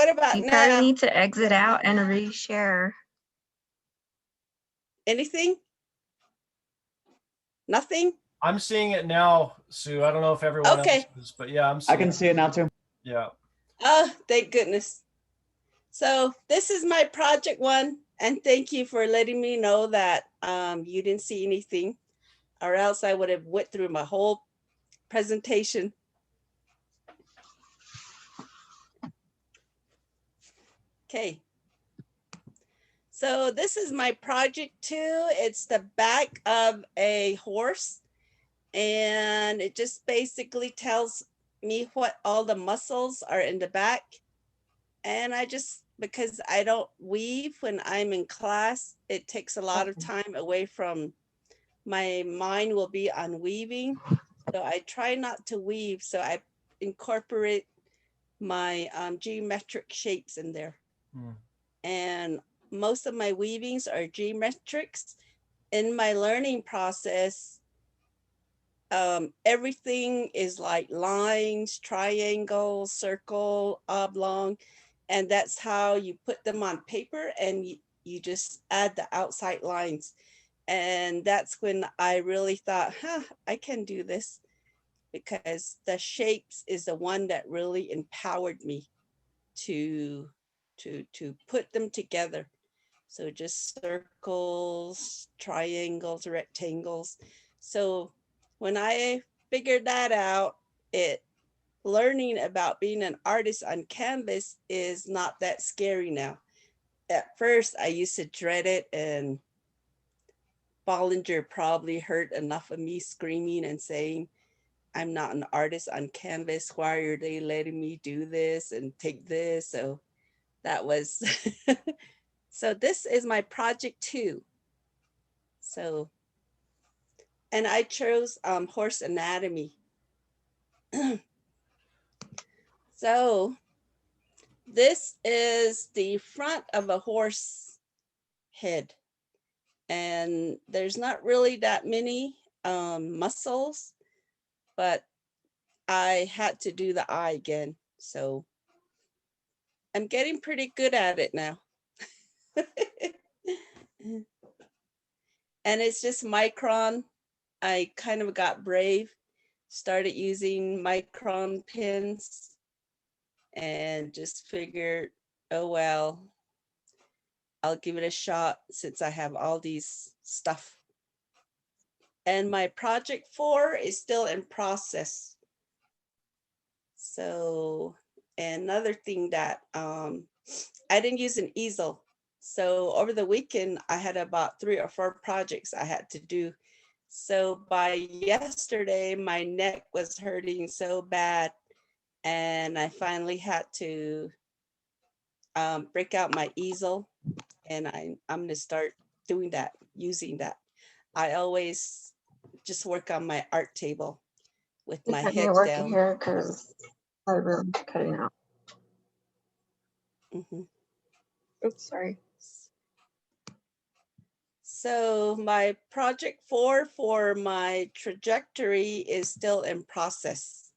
what about You probably now? need to exit out and reshare. Anything? Nothing? I'm seeing it now, Sue. I don't know if everyone else Okay. is, but yeah, I'm I seeing can see it now too. Yeah. Oh, thank goodness. So this is my project one, and thank you for letting me know that you didn't see anything, or else I would have went through my whole presentation. Okay. So this is my project two. It's the back of a horse, and it just basically tells me what all the muscles are in the back. And I just, because I don't weave when I'm in class, it takes a lot of time away from, my mind will be on weaving. So I try not to weave. So I incorporate my geometric shapes in there. And most of my weavings are geometrics. In my learning process, everything is like lines, triangles, circle, oblong, and that's how you put them on paper, and you just add the outside lines. And that's when I really thought, I can do this, because the shapes is the one that really empowered me to put them together. So just circles, triangles, rectangles. So when I figured that out, learning about being an artist on canvas is not that scary now. At first, I used to dread it, and Bollinger probably heard enough of me screaming and saying, I'm not an artist on canvas. Why are they letting me do this and take this? So that was, so this is my project two. So, and I chose horse anatomy. So this is the front of a horse head. And there's not really that many muscles, but I had to do the eye again. So I'm getting pretty good at it now. And it's just micron. I kind of got brave, started using micron pens, and just figured, oh, well, I'll give it a shot since I have all these stuff. And my project 4 is still in process. So another thing that I didn't use an easel. So over the weekend, I had about 3 or 4 projects I had to do. So by yesterday, my neck was hurting so bad, and I finally had to break out my easel, and I'm going to start doing that, using that. I always just work on my art table with my head down. Here because my room's cutting out. Oops, sorry. So my project 4 for my trajectory is still in process,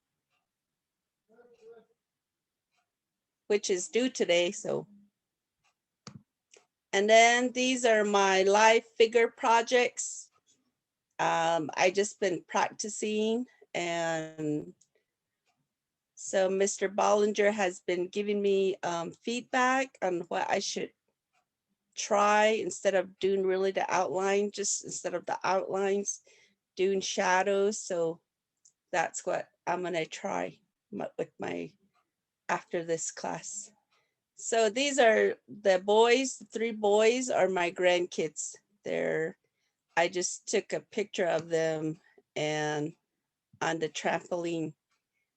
which is due today. So, and then these are my live figure projects. I just been practicing, and so Mr. Bollinger has been giving me feedback on what I should try instead of doing really the outline, just instead of the outlines, doing shadows. So that's what I'm gonna try with my, after this class. So these are the boys, the 3 boys are my grandkids. I just took a picture of them and on the trampoline.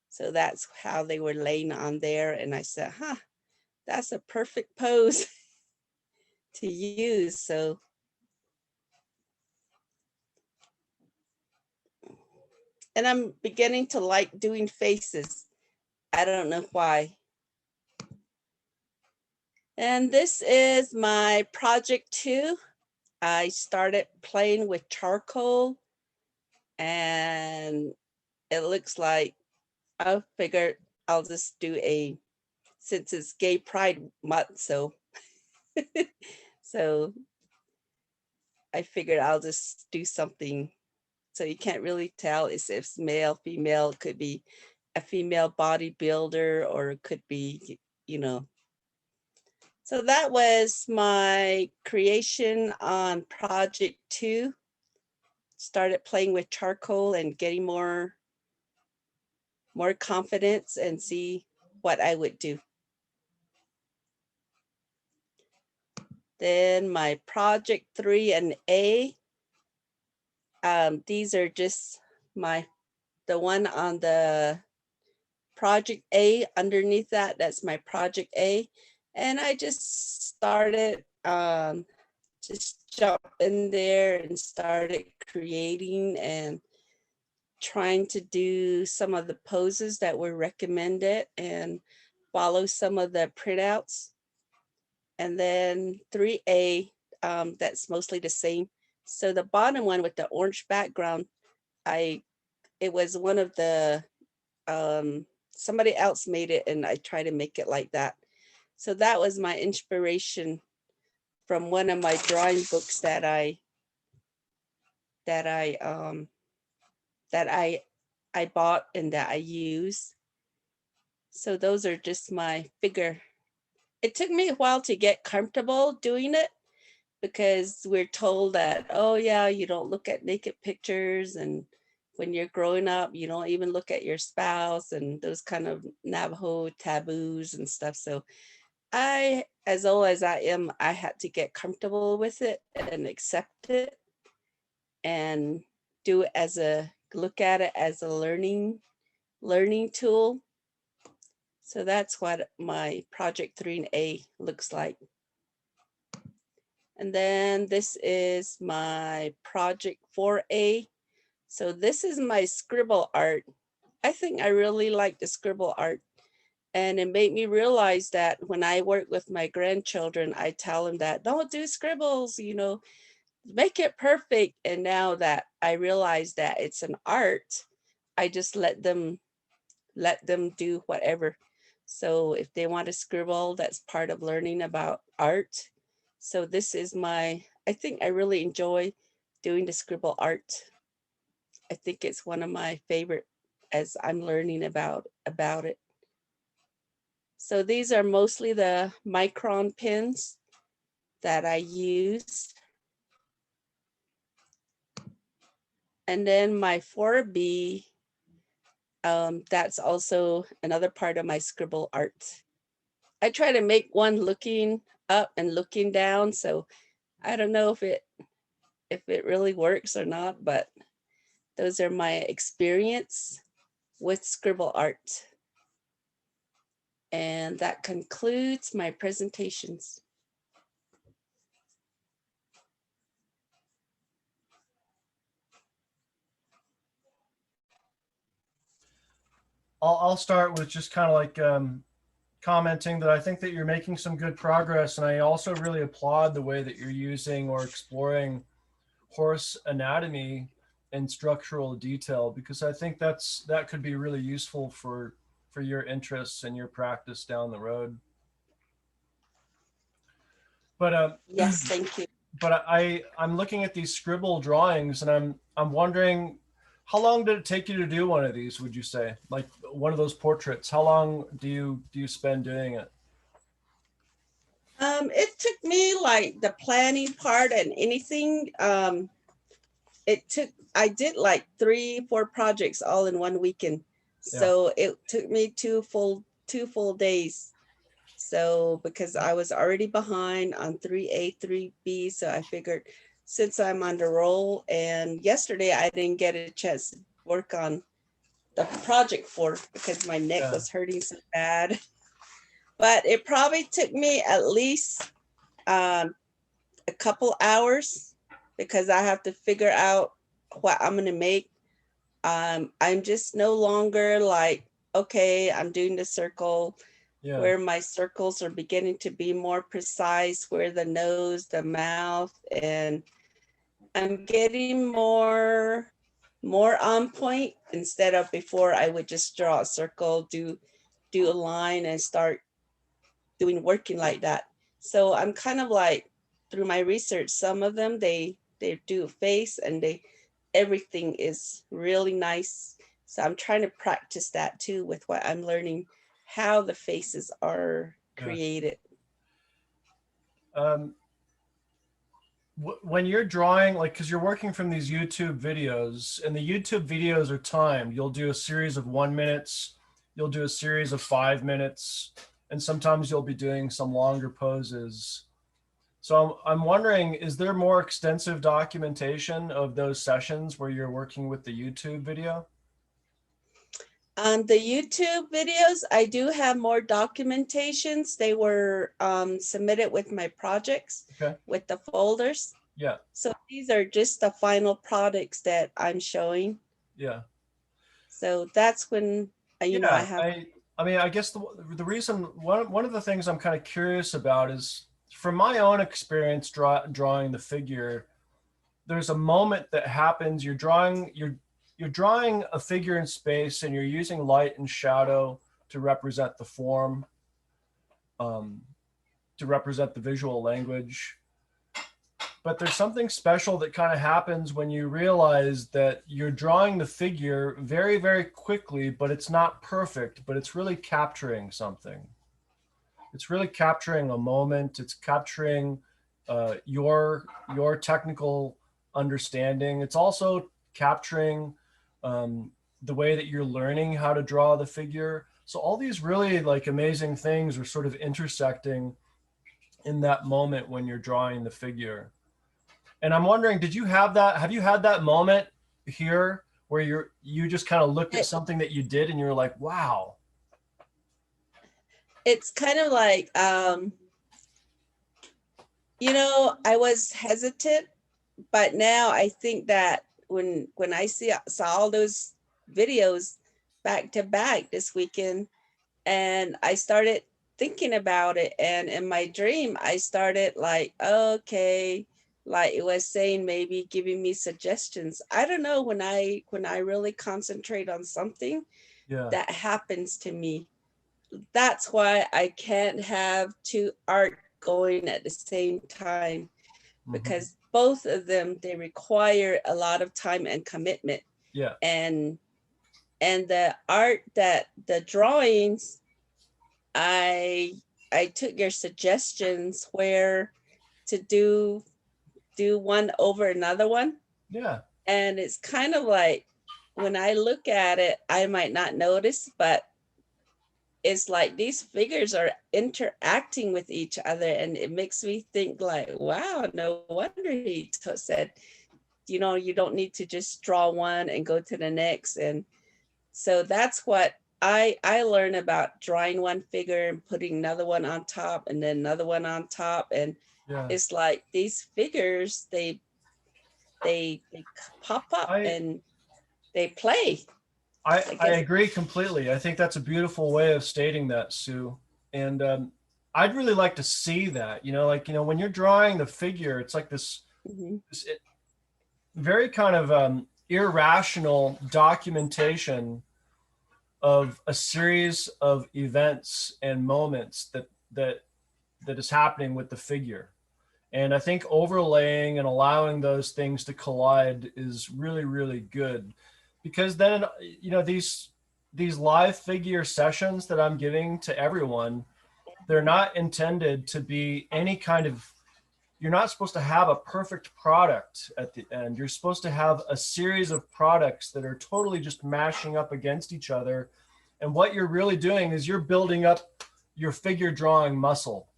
So that's how they were laying on there. And I said, that's a perfect pose to use. So and I'm beginning to like doing faces. I don't know why. And this is my project 2. I started playing with charcoal, and it looks like I figured I'll just do a since it's Gay Pride Month. So, so I figured I'll just do something. So you can't really tell if it's male, female. It could be a female bodybuilder, or it could be, you know. So that was my creation on project 2. Started playing with charcoal and getting more confidence and see what I would do. Then my project 3 and A. These are just the one on the project A underneath that, that's my project A. And I just started, just jump in there and started creating and trying to do some of the poses that were recommended and follow some of the printouts. And then 3A, that's mostly the same. So the bottom one with the orange background, it was one of the, somebody else made it and I try to make it like that. So that was my inspiration from one of my drawing books that I bought and that I use. So those are just my figure. It took me a while to get comfortable doing it because we're told that, oh yeah, you don't look at naked pictures, and when you're growing up, you don't even look at your spouse, and those kind of Navajo taboos and stuff. So I, as old as I am, I had to get comfortable with it and accept it and do it look at it as a learning tool. So that's what my project 3A looks like. And then this is my project 4A. So this is my scribble art. I think I really like the scribble art. And it made me realize that when I work with my grandchildren, I tell them that don't do scribbles, make it perfect. And now that I realize that it's an art, I just let them do whatever. So if they want to scribble, that's part of learning about art. So this is I think I really enjoy doing the scribble art. I think it's one of my favorite as I'm learning about it. So these are mostly the micron pens that I use. And then my 4B, that's also another part of my scribble art. I try to make one looking up and looking down. So I don't know if it really works or not, but those are my experience with scribble art. And that concludes my presentations. I'll start with just kind of like commenting that I think that you're making some good progress, and I also really applaud the way that you're using or exploring horse anatomy and structural detail, because I think that could be really useful for your interests and your practice down the road. But yes, thank you. But I'm looking at these scribble drawings, and I'm wondering, how long did it take you to do one of these? Would you say, like one of those portraits? How long do you spend doing it? It took me like the planning part and anything. I did like 3-4 projects all in one weekend. So it took me two full days. So because I was already behind on 3A, 3B, so I figured since I'm on the roll, and yesterday I didn't get a chance to work on the project 4 because my neck was hurting so bad. But it probably took me at least a couple hours because I have to figure out what I'm going to make. I'm just no longer like, okay, I'm doing the circle, where my circles are beginning to be more precise, where the nose, the mouth, and I'm getting more on point instead of before I would just draw a circle, do a line and start doing working like that. So I'm kind of like, through my research, some of them, they do a face and everything is really nice. So I'm trying to practice that too with what I'm learning, how the faces are Yeah. created. When you're drawing, like, because you're working from these YouTube videos, and the YouTube videos are timed, you'll do a series of 1 minutes, you'll do a series of 5 minutes, and sometimes you'll be doing some longer poses. So I'm wondering, is there more extensive documentation of those sessions where you're working with the YouTube video? On the YouTube videos, I do have more documentations. They were submitted with my projects, Okay. with the folders. Yeah. So these are just the final products that I'm showing. Yeah. So that's when, you know, I have. I mean, I guess the reason, one of the things I'm kind of curious about is, from my own experience drawing the figure, there's a moment that happens. You're drawing a figure in space, and you're using light and shadow to represent the form, to represent the visual language. But there's something special that kind of happens when you realize that you're drawing the figure very, very quickly, but it's not perfect, but it's really capturing something. It's really capturing a moment. It's capturing your technical understanding. It's also capturing the way that you're learning how to draw the figure. So all these really like amazing things are sort of intersecting in that moment when you're drawing the figure. And I'm wondering, did you have that? Have you had that moment here where you just kind of looked at something that you did and you were like, wow? It's kind of like, you know, I was hesitant, but now I think that when I saw all those videos back to back this weekend, and I started thinking about it, and in my dream, I started like, okay, like it was saying, maybe giving me suggestions. I don't know, when I really concentrate on something, Yeah. that happens to me. That's why I can't have two art going at the same time, because both of them, they require a lot of time and commitment. Yeah. And the art, that the drawings, I took your suggestions where to do one over another one. Yeah. And it's kind of like, when I look at it, I might not notice, but it's like these figures are interacting with each other, and it makes me think like, wow, no wonder he said, you know, you don't need to just draw one and go to the next. And so that's what I learn about drawing one figure and putting another one on top, and then another one on top. And Yeah. it's like these figures, they pop up and they play. I agree completely. I think that's a beautiful way of stating that, Sue. And I'd really like to see that, like, when you're drawing the figure, it's like this, this very kind of irrational documentation of a series of events and moments that is happening with the figure. And I think overlaying and allowing those things to collide is really, really good. Because then, these live figure sessions that I'm giving to everyone, they're not intended to be any kind of, you're not supposed to have a perfect product at the end. You're supposed to have a series of products that are totally just mashing up against each other. And what you're really doing is you're building up your figure drawing muscle.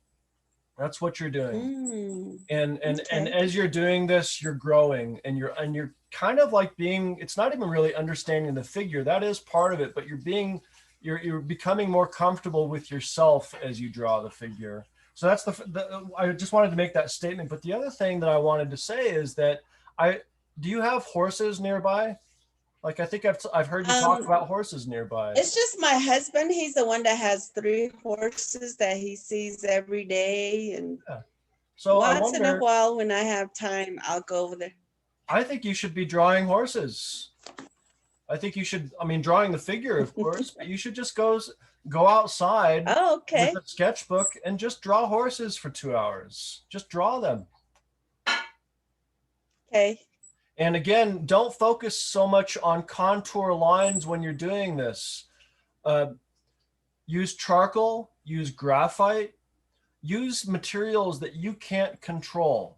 That's what you're doing. And as you're doing this, you're growing, and you're kind of like it's not even really understanding the figure. That is part of it, but you're becoming more comfortable with yourself as you draw the figure. So that's I just wanted to make that statement. But the other thing that I wanted to say is that do you have horses nearby? Like, I think I've heard you talk about horses nearby. It's just my husband. He's the one that has 3 horses that he sees every day. And so once in a while, when I have time, I'll go over there. I think you should be drawing horses. I think you should, drawing the figure, of course, but you should just go go outside Oh, okay. with a sketchbook and just draw horses for 2 hours. Just draw them. Okay. And again, don't focus so much on contour lines when you're doing this. Use charcoal, use graphite, use materials that you can't control,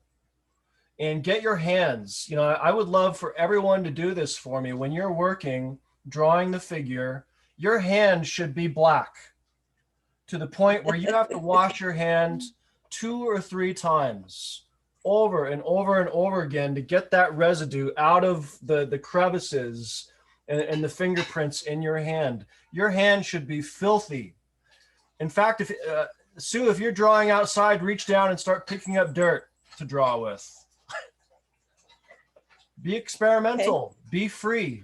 and get your hands. You know, I would love for everyone to do this for me. When you're working, drawing the figure, your hand should be black to the point where you have to wash your hand 2 or 3 times over and over and over again to get that residue out of the crevices and the fingerprints in your hand. Your hand should be filthy. In fact, if Sue, if you're drawing outside, reach down and start picking up dirt to draw with. Be experimental, be free,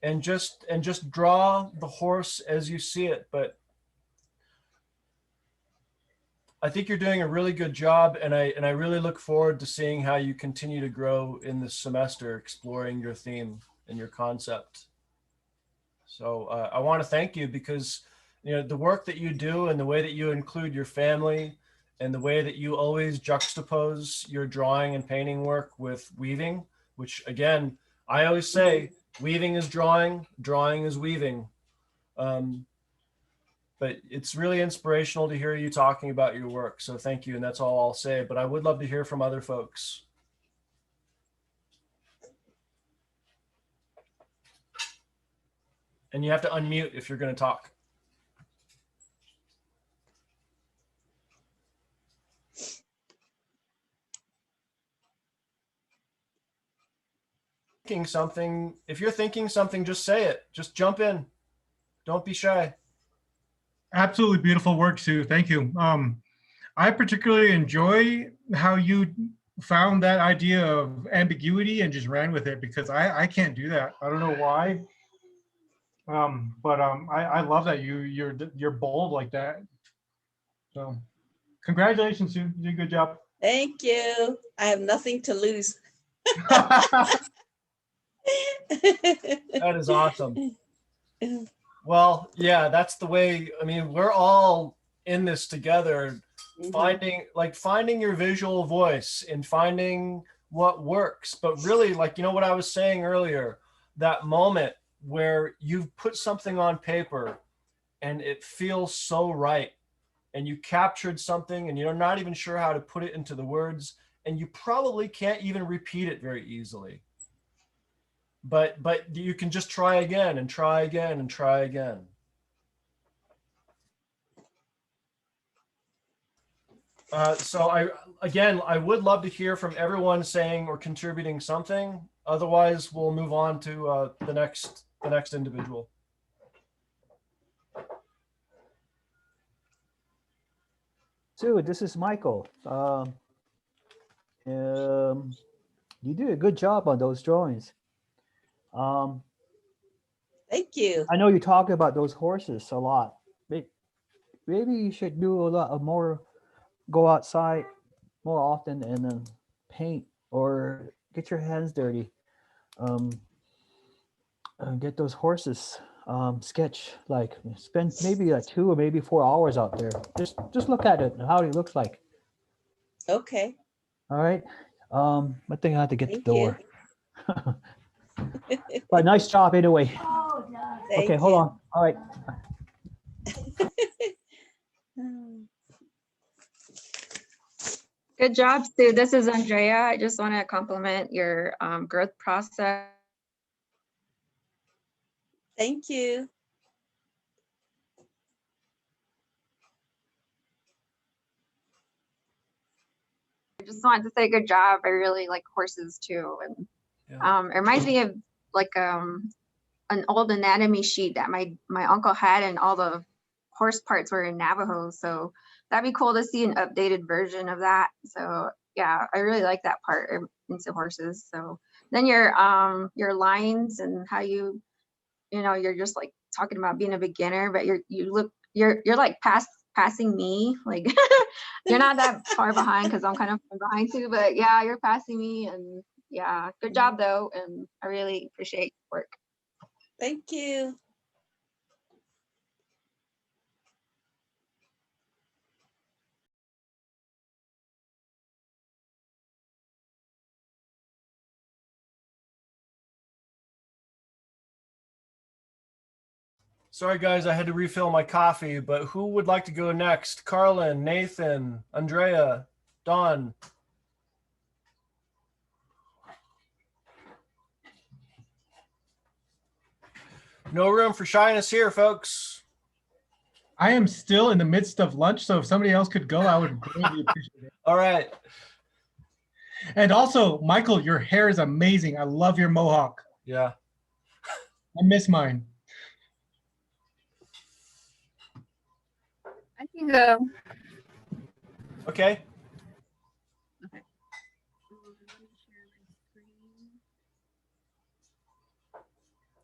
and just draw the horse as you see it. But I think you're doing a really good job, and I really look forward to seeing how you continue to grow in this semester, exploring your theme and your concept. So I want to thank you, because the work that you do and the way that you include your family and the way that you always juxtapose your drawing and painting work with weaving, which again, I always say weaving is drawing, drawing is weaving. But it's really inspirational to hear you talking about your work. So thank you. And that's all I'll say, but I would love to hear from other folks. And you have to unmute if you're going to talk. Thinking something, if you're thinking something, just say it. Just jump in. Don't be shy. Absolutely beautiful work, Sue. Thank you. I particularly enjoy how you found that idea of ambiguity and just ran with it, because I can't do that. I don't know why. I love that you're bold like that. So congratulations, Sue. You did a good job. Thank you. I have nothing to lose. That is awesome. Well, yeah, that's the way. I mean, we're all in this together, finding your visual voice and finding what works. But really, like, what I was saying earlier, that moment where you've put something on paper and it feels so right, and you captured something and you're not even sure how to put it into the words, and you probably can't even repeat it very easily. But you can just try again and try again and try again. So I would love to hear from everyone saying or contributing something. Otherwise, we'll move on to the next individual. Sue, this is Michael. You did a good job on those drawings. Thank you. I know you talk about those horses a lot. Maybe you should do a lot of more, go outside more often and then paint or get your hands dirty. Get those horses sketch, like spend maybe like 2 or maybe 4 hours out there. Just look at it and how it looks like. Okay. All right. I think I have to get Thank the door. you. But nice job anyway. Thank Okay, hold you. on. All right. Good job, Sue. This is Andrea. I just want to compliment your growth process. Thank you. I just wanted to say good job. I really like horses too. And it reminds me of like an old anatomy sheet that my uncle had, and all the horse parts were in Navajo. So that'd be cool to see an updated version of that. So yeah, I really like that part into horses. So then your lines and how you're just like talking about being a beginner, but you're like passing me, like you're not that far behind, because I'm kind of behind too, but yeah, you're passing me. And yeah, good job though, and I really appreciate your work. Thank you. Sorry, guys, I had to refill my coffee, but who would like to go next? Carlin, Nathan, Andrea, Don. No room for shyness here, folks. I am still in the midst of lunch, so if somebody else could go, I would greatly appreciate it. All right. And also, Michael, your hair is amazing. I love your mohawk. Yeah. I miss mine. I can go. Okay.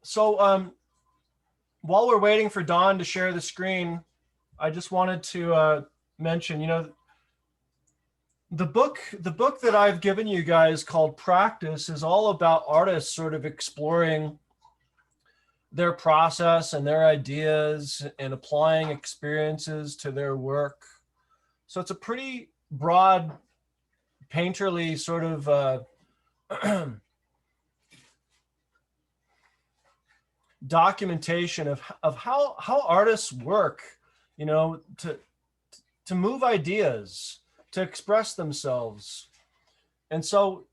So while we're waiting for Dawn to share the screen, I just wanted to mention, the book that I've given you guys called Practice is all about artists sort of exploring their process and their ideas and applying experiences to their work. So it's a pretty broad, painterly sort of documentation of how artists work, to move ideas, to express themselves. And so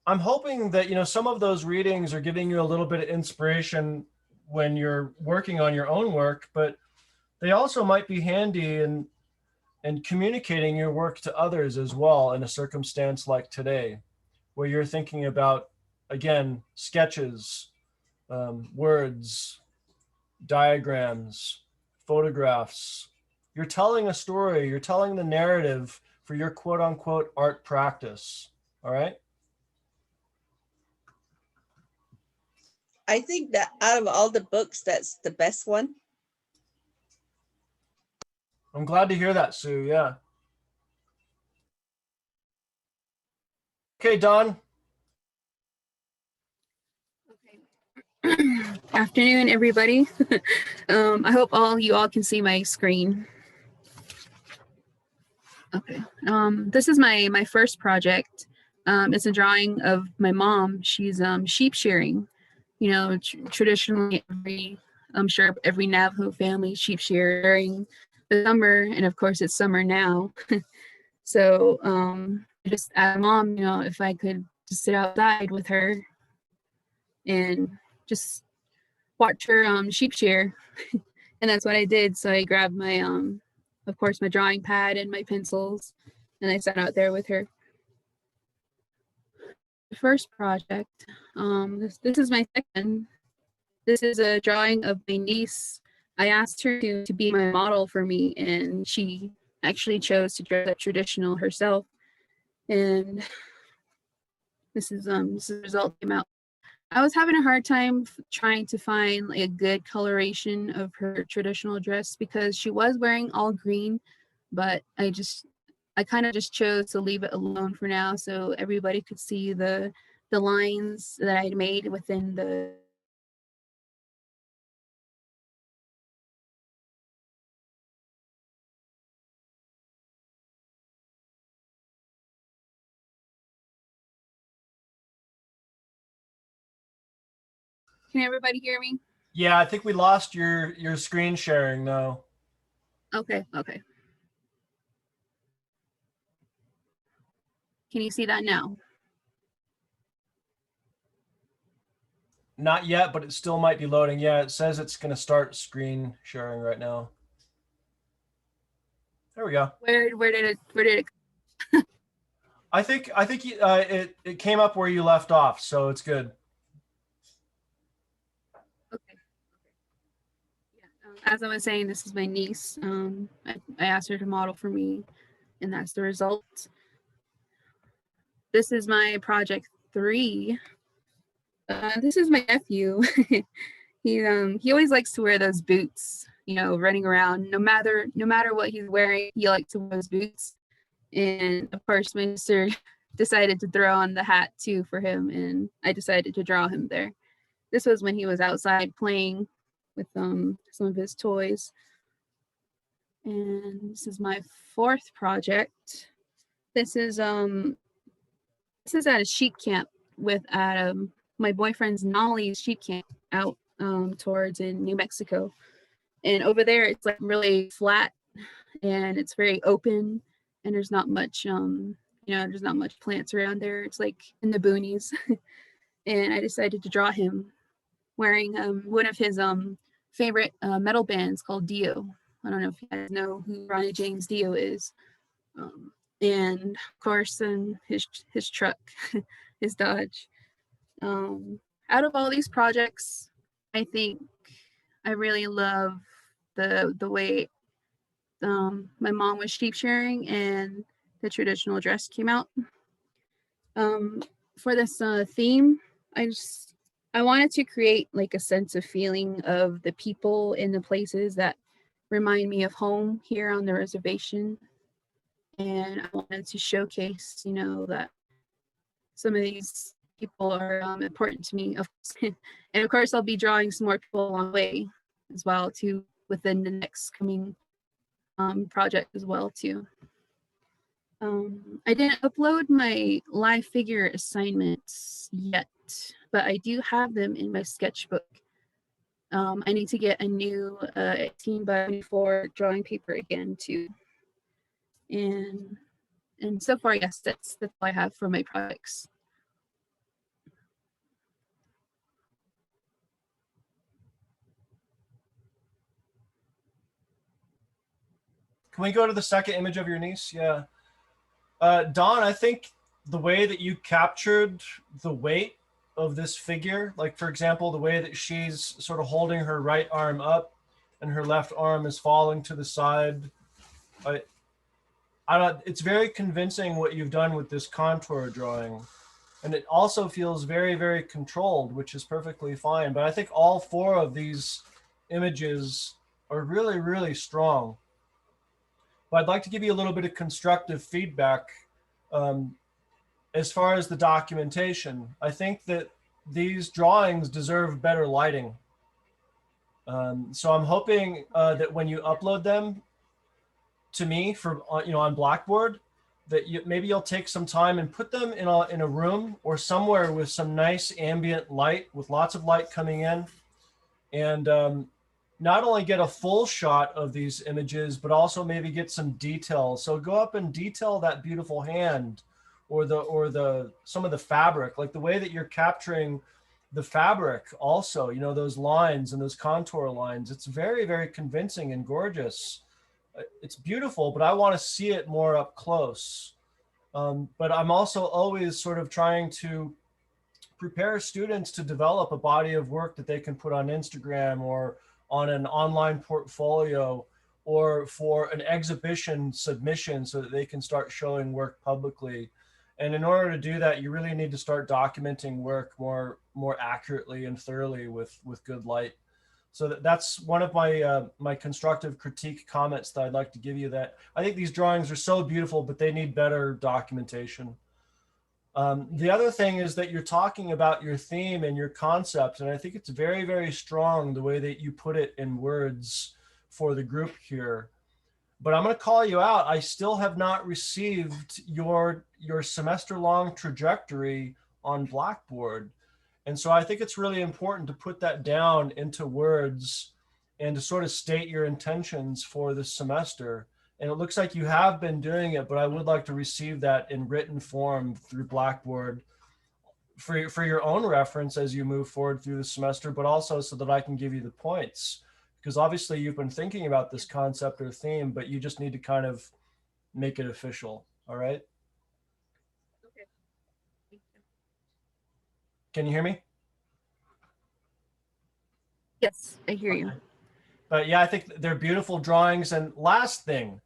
I'm hoping that, some of those readings are giving you a little bit of inspiration when you're working on your own work, but they also might be handy in communicating your work to others as well in a circumstance like today, where you're thinking about, again, sketches, words, diagrams, photographs. You're telling a story, you're telling the narrative for your quote unquote art practice. All right. I think that out of all the books, that's the best one. I'm glad to hear that, Sue. Yeah. Okay, Don. Afternoon, everybody. I hope you all can see my screen. Okay. This is my first project. It's a drawing of my mom. She's sheep shearing. Traditionally, I'm sure every Navajo family sheep shear during the summer, and of course it's summer now. So I just asked Mom, if I could just sit outside with her and just watch her sheep shear. And that's what I did. So I grabbed my of course my drawing pad and my pencils, and I sat out there with her. The first project, this is my second. This is a drawing of my niece. I asked her to be my model for me, and she actually chose to dress up traditional herself. And this is the result came out. I was having a hard time trying to find a good coloration of her traditional dress because she was wearing all green, but I kind of just chose to leave it alone for now so everybody could see the lines that I made within the Can everybody hear me? Yeah, I think we lost your screen sharing now. Okay. Can you see that now? Not yet, but it still might be loading. Yeah, it says it's going to start screen sharing right now. There we go. Where did it I think it came up where you left off, so it's good. Okay. Yeah. As I was saying, this is my niece. I asked her to model for me, and that's the result. This is my project 3. This is my nephew. He always likes to wear those boots, running around. No matter what he's wearing, he likes to wear those boots. And of course, my sister decided to throw on the hat too for him, and I decided to draw him there. This was when he was outside playing with some of his toys. And this is my 4th project. This is at a sheep camp with my boyfriend's Nolly's sheep camp out towards in New Mexico. And over there, it's like really flat and it's very open, and there's not much, there's not much plants around there. It's like in the boonies. And I decided to draw him wearing one of his favorite metal bands called Dio. I don't know if you guys know who Ronnie James Dio is. And of course, his truck, his Dodge. Out of all these projects, I think I really love the way my mom was sheep shearing and the traditional dress came out. For this theme, I wanted to create like a sense of feeling of the people and the places that remind me of home here on the reservation. And I wanted to showcase, that some of these people are important to me. And of course, I'll be drawing some more people along the way as well too, within the next coming project as well too. I didn't upload my live figure assignments yet, but I do have them in my sketchbook. I need to get a new 18x24 drawing paper again too. And so far, yes, that's all I have for my projects. Can we go to the second image of your niece? Yeah. Don, I think the way that you captured the weight of this figure, like for example, the way that she's sort of holding her right arm up and her left arm is falling to the side. It's very convincing what you've done with this contour drawing. And it also feels very, very controlled, which is perfectly fine. But I think all four of these images are really, really strong. But I'd like to give you a little bit of constructive feedback as far as the documentation. I think that these drawings deserve better lighting. So I'm hoping that when you upload them to me for on Blackboard, that maybe you'll take some time and put them in a room or somewhere with some nice ambient light, with lots of light coming in, and not only get a full shot of these images, but also maybe get some detail. So go up and detail that beautiful hand or some of the fabric, like the way that you're capturing the fabric also, those lines and those contour lines. It's very, very convincing and gorgeous. It's beautiful, but I want to see it more up close. But I'm also always sort of trying to prepare students to develop a body of work that they can put on Instagram or on an online portfolio or for an exhibition submission so that they can start showing work publicly. And in order to do that, you really need to start documenting work more accurately and thoroughly with good light. So that's one of my constructive critique comments that I'd like to give you, that I think these drawings are so beautiful, but they need better documentation. The other thing is that you're talking about your theme and your concept, and I think it's very, very strong the way that you put it in words for the group here. But I'm going to call you out. I still have not received your semester-long trajectory on Blackboard. And so I think it's really important to put that down into words and to sort of state your intentions for this semester. And it looks like you have been doing it, but I would like to receive that in written form through Blackboard for your own reference as you move forward through the semester, but also so that I can give you the points. Because obviously you've been thinking about this concept or theme, but you just need to kind of make it official. All right? Okay. Thank you. Can you hear me? Yes, I hear you. But yeah, I think they're beautiful drawings. And last thing,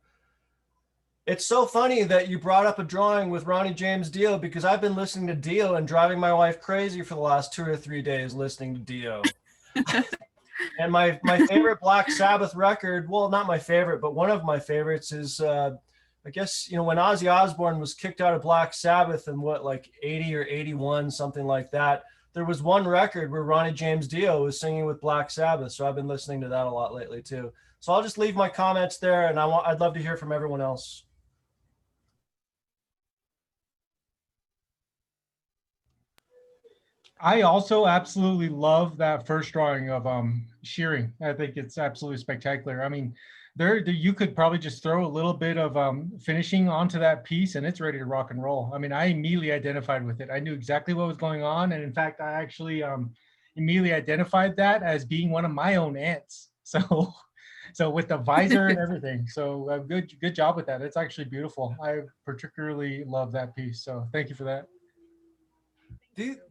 it's so funny that you brought up a drawing with Ronnie James Dio, because I've been listening to Dio and driving my wife crazy for the last 2 or 3 days listening to Dio. And my favorite Black Sabbath record, well, not my favorite, but one of my favorites is, I guess, when Ozzy Osbourne was kicked out of Black Sabbath in like 80 or 81, something like that. There was one record where Ronnie James Dio was singing with Black Sabbath. So I've been listening to that a lot lately too. So I'll just leave my comments there, and I'd love to hear from everyone else. I also absolutely love that first drawing of shearing. I think it's absolutely spectacular. I mean, you could probably just throw a little bit of finishing onto that piece and it's ready to rock and roll. I mean, I immediately identified with it. I knew exactly what was going on. And in fact, I actually immediately identified that as being one of my own ants. So, so with the visor and everything. So good job with that. It's actually beautiful. I particularly love that piece. So thank you for that.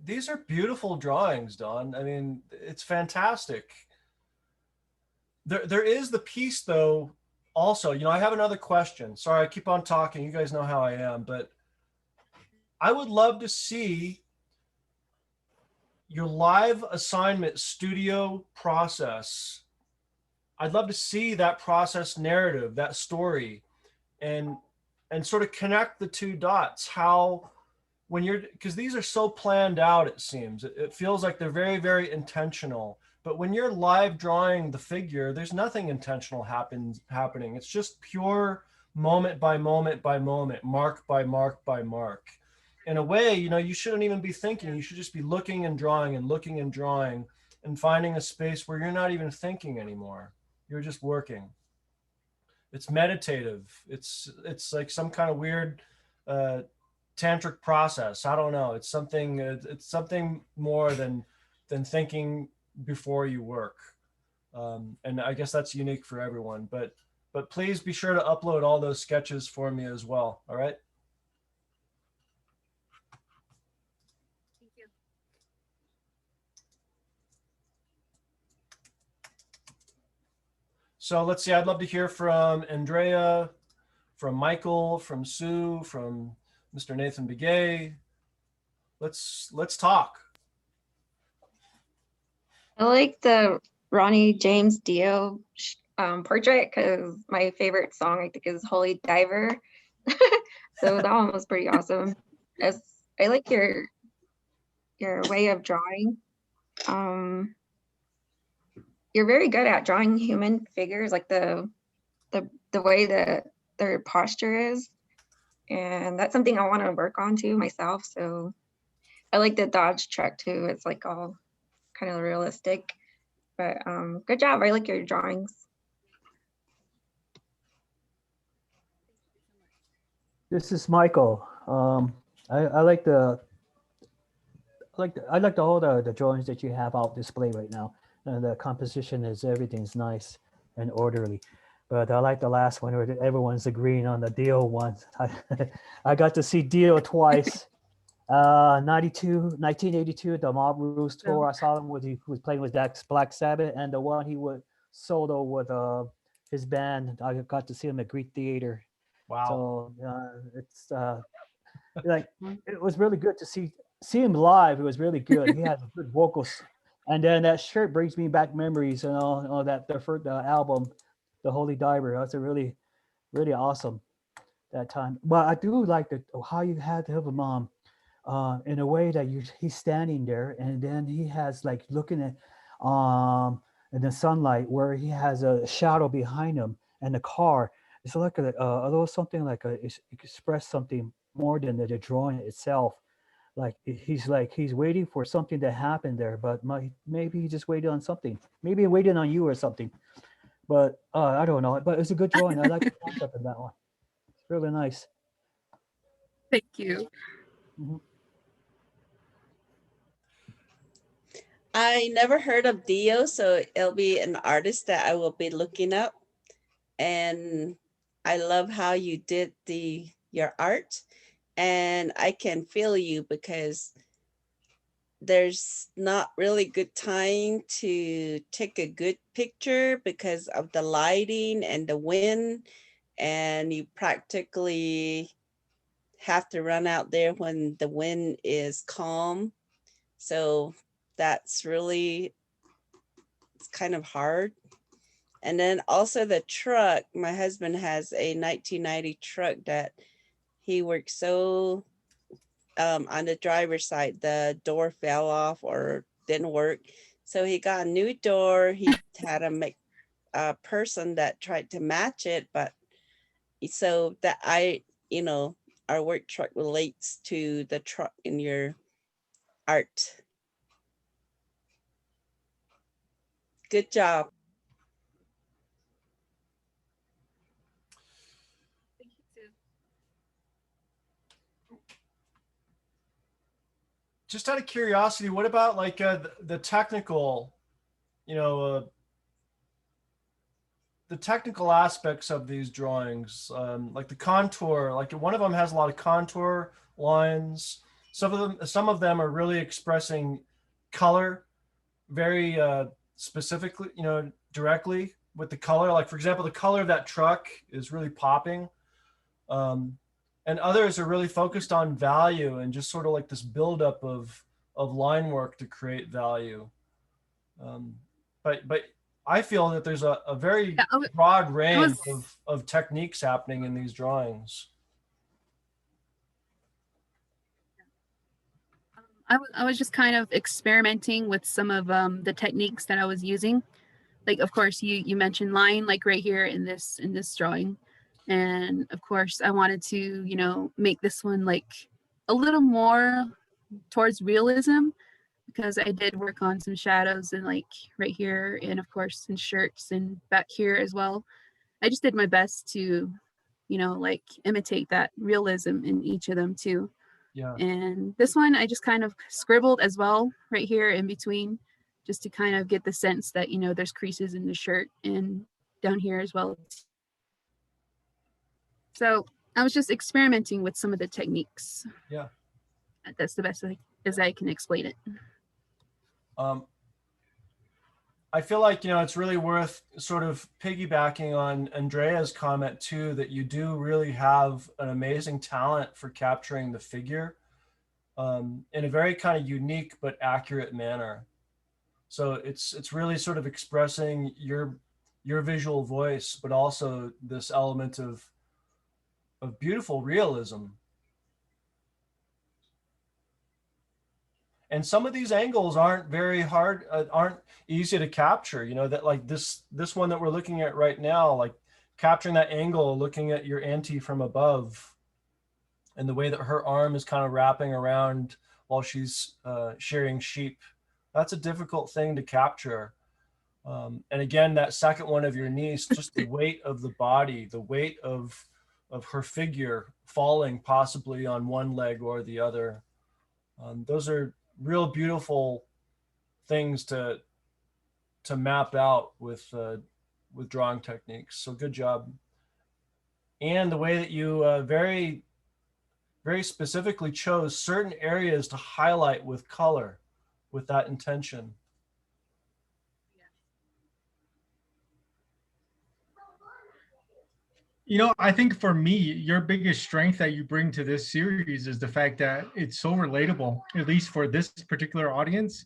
These are beautiful drawings, Don. I mean, it's fantastic. There is the piece though, also, you know, I have another question. Sorry, I keep on talking. You guys know how I am, but I would love to see your live assignment studio process. I'd love to see that process narrative, that story, and sort of connect the two dots. How, when you're, because these are so planned out, it seems. It feels like they're very, very intentional. But when you're live drawing the figure, there's nothing intentional happening. It's just pure moment by moment by moment, mark by mark by mark. In a way, you know, you shouldn't even be thinking. You should just be looking and drawing and looking and drawing and finding a space where you're not even thinking anymore. You're just working. It's meditative. It's like some kind of weird tantric process. I don't know. It's something more than thinking before you work. And I guess that's unique for everyone. But please be sure to upload all those sketches for me as well. All right. Thank you. So let's see. I'd love to hear from Andrea, from Michael, from Sue, from Mr. Nathan Begay. Let's talk. I like the Ronnie James Dio portrait because my favorite song I think is Holy Diver. So that one was pretty awesome. As I like your way of drawing. You're very good at drawing human figures, like the way that their posture is. And that's something I want to work on too myself. So I like the Dodge truck too. It's like all kind of realistic. But good job. I like your drawings. This is Michael. I like all the drawings that you have out display right now. And the composition is everything's nice and orderly. But I like the last one where everyone's agreeing on the Dio one. I got to see Dio twice. 1982 at the Mob Rules tour. I saw him he was playing with Black Sabbath, and the one he would solo with his band. I got to see him at Greek Theater. Wow. So it's like it was really good to see him live. It was really good. He had good vocals, and then that shirt brings me back memories. You know that the first album, The Holy Diver. That's a really, really awesome that time. But I do like how you had to have a mom. In a way that he's standing there, and then he has like looking at in the sunlight where he has a shadow behind him and the car. It's like a little something like express something more than the drawing itself. Like he's waiting for something to happen there, but maybe he just waited on something. Maybe he waited on you or something. But I don't know. But it's a good drawing. I like the concept of that one. It's really nice. Thank you. Mm-hmm. I never heard of Dio, so it'll be an artist that I will be looking up. And I love how you did your art, and I can feel you because there's not really good time to take a good picture because of the lighting and the wind, and you practically have to run out there when the wind is calm. So that's really, it's kind of hard. And then also the truck, my husband has a 1990 truck that he worked so on the driver's side, the door fell off or didn't work. So he got a new door. He had a person that tried to match it, but so that our work truck relates to the truck in your art. Good job. Just out of curiosity, what about like the technical, you know, the technical aspects of these drawings, like the contour? Like one of them has a lot of contour lines. Some of them are really expressing color very specifically, you know, directly with the color. Like for example, the color of that truck is really popping. And others are really focused on value and just sort of like this buildup of line work to create value. But I feel that there's a very broad range of techniques happening in these drawings. I was just kind of experimenting with some of the techniques that I was using. Like, of course, you mentioned line, like right here in this drawing. And of course, I wanted to, you know, make this one like a little more towards realism, because I did work on some shadows and like right here, and of course in shirts and back here as well. I just did my best to, you know, like imitate that realism in each of them too. Yeah. And this one I just kind of scribbled as well right here in between, just to kind of get the sense that, you know, there's creases in the shirt and down here as well. So I was just experimenting with some of the techniques. Yeah. That's the best as I can explain it. I feel like, you know, it's really worth sort of piggybacking on Andrea's comment too, that you do really have an amazing talent for capturing the figure in a very kind of unique but accurate manner. So it's really sort of expressing your visual voice, but also this element of beautiful realism. And some of these angles aren't very hard, aren't easy to capture, you know, that like this one that we're looking at right now, like capturing that angle, looking at your auntie from above and the way that her arm is kind of wrapping around while she's shearing sheep. That's a difficult thing to capture. And again, that second one of your niece, just the weight of the body, the weight of her figure falling possibly on one leg or the other. Those are real beautiful things to map out with drawing techniques. So good job. And the way that you very, very specifically chose certain areas to highlight with color with that intention. You know, I think for me, your biggest strength that you bring to this series is the fact that it's so relatable, at least for this particular audience,